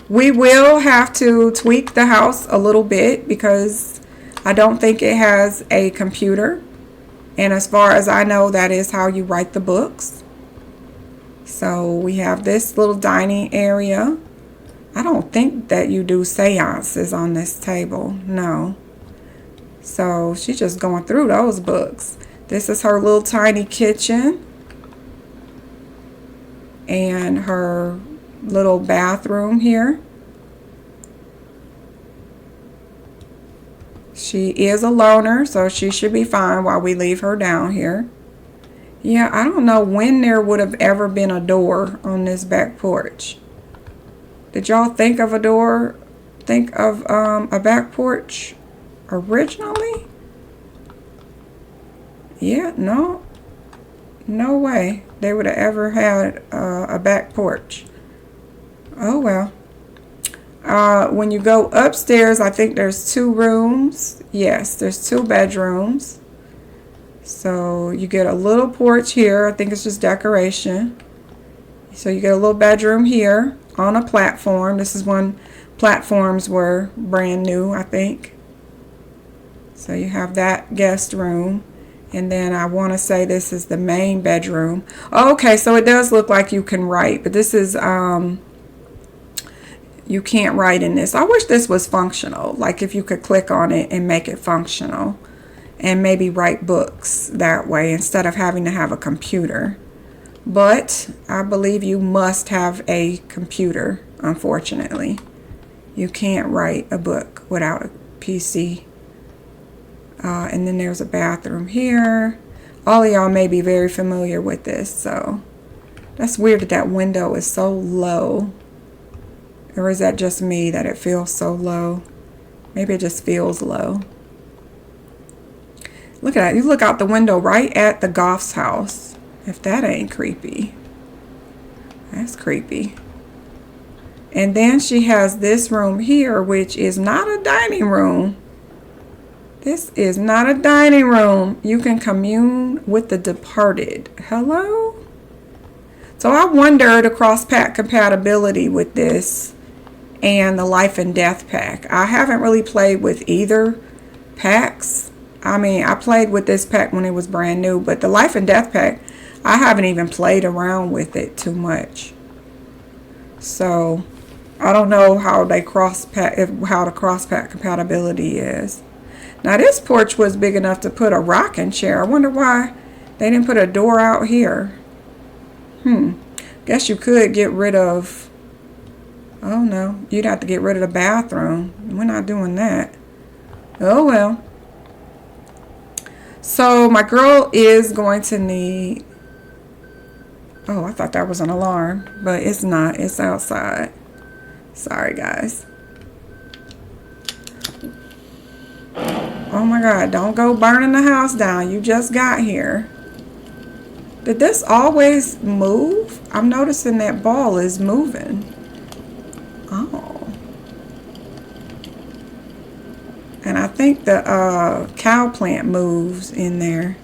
S1: We will have to tweak the house a little bit because I don't think it has a computer. And as far as I know, that is how you write the books. So we have this little dining area. I don't think that you do seances on this table. No. So she's just going through those books. This is her little tiny kitchen. And her little bathroom here. She is a loner, so she should be fine while we leave her down here. Yeah, I don't know when there would have ever been a door on this back porch. Did y'all think of a door? Think of a back porch originally? Yeah, no. No way they would have ever had a back porch. Oh well. When you go upstairs, I think there's 2 rooms. Yes, there's 2 bedrooms. So you get a little porch here. I think it's just decoration. So you get a little bedroom here on a platform. This is when platforms were brand new, I think. So you have that guest room. And then I want to say this is the main bedroom. Okay, so it does look like you can write, but this is, you can't write in this. I wish this was functional. Like if you could click on it and make it functional and maybe write books that way instead of having to have a computer. But I believe you must have a computer, unfortunately. You can't write a book without a PC. And then there's a bathroom here. All of y'all may be very familiar with this, so that's weird that that window is so low. Or is that just me that it feels so low? Maybe it just feels low. Look at that. You look out the window right at the Goff's house. If that ain't creepy. That's creepy. And then she has this room here, which is not a dining room. This is not a dining room. You can commune with the departed. Hello? So I wonder the cross-pack compatibility with this and the Life and Death pack. I haven't really played with either packs. I mean, I played with this pack when it was brand new, but the Life and Death pack, I haven't even played around with it too much. So I don't know how they how the cross-pack compatibility is. Now this porch was big enough to put a rocking chair. I wonder why they didn't put a door out here. Guess you could get rid of, oh no, you'd have to get rid of the bathroom. We're not doing that. Oh well. So my girl is going to need, oh, I thought that was an alarm, but it's not. It's outside. Sorry guys. Oh my God, don't go burning the house down. You just got here. Did this always move? I'm noticing that ball is moving. Oh. And I think the cow plant moves in there.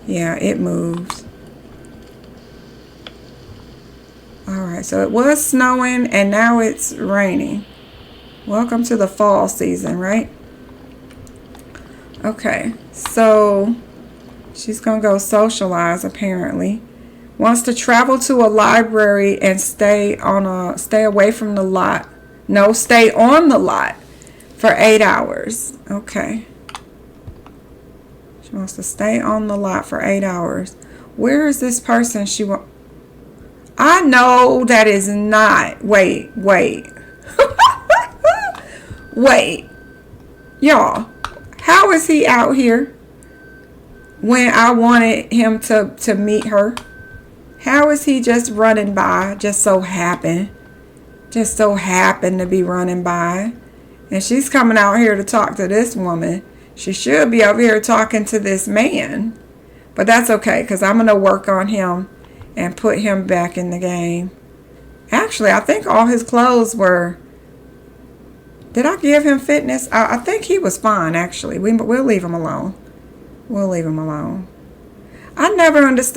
S1: Yeah, it moves. Alright, so it was snowing and now it's raining. Welcome to the fall season, right? Okay, so she's gonna go socialize apparently. Wants to travel to a library and stay away from the lot. No, stay on the lot for 8 hours. Okay. She wants to stay on the lot for 8 hours. Where is this person she want? I know that is not. Wait. Wait. Y'all. How is he out here when I wanted him to meet her? How is he just running by? Just so happened to be running by. And she's coming out here to talk to this woman. She should be over here talking to this man. But that's okay, because I'm going to work on him and put him back in the game. Actually, I think all his clothes were. Did I give him fitness? I think he was fine, actually. We'll leave him alone. We'll leave him alone. I never understood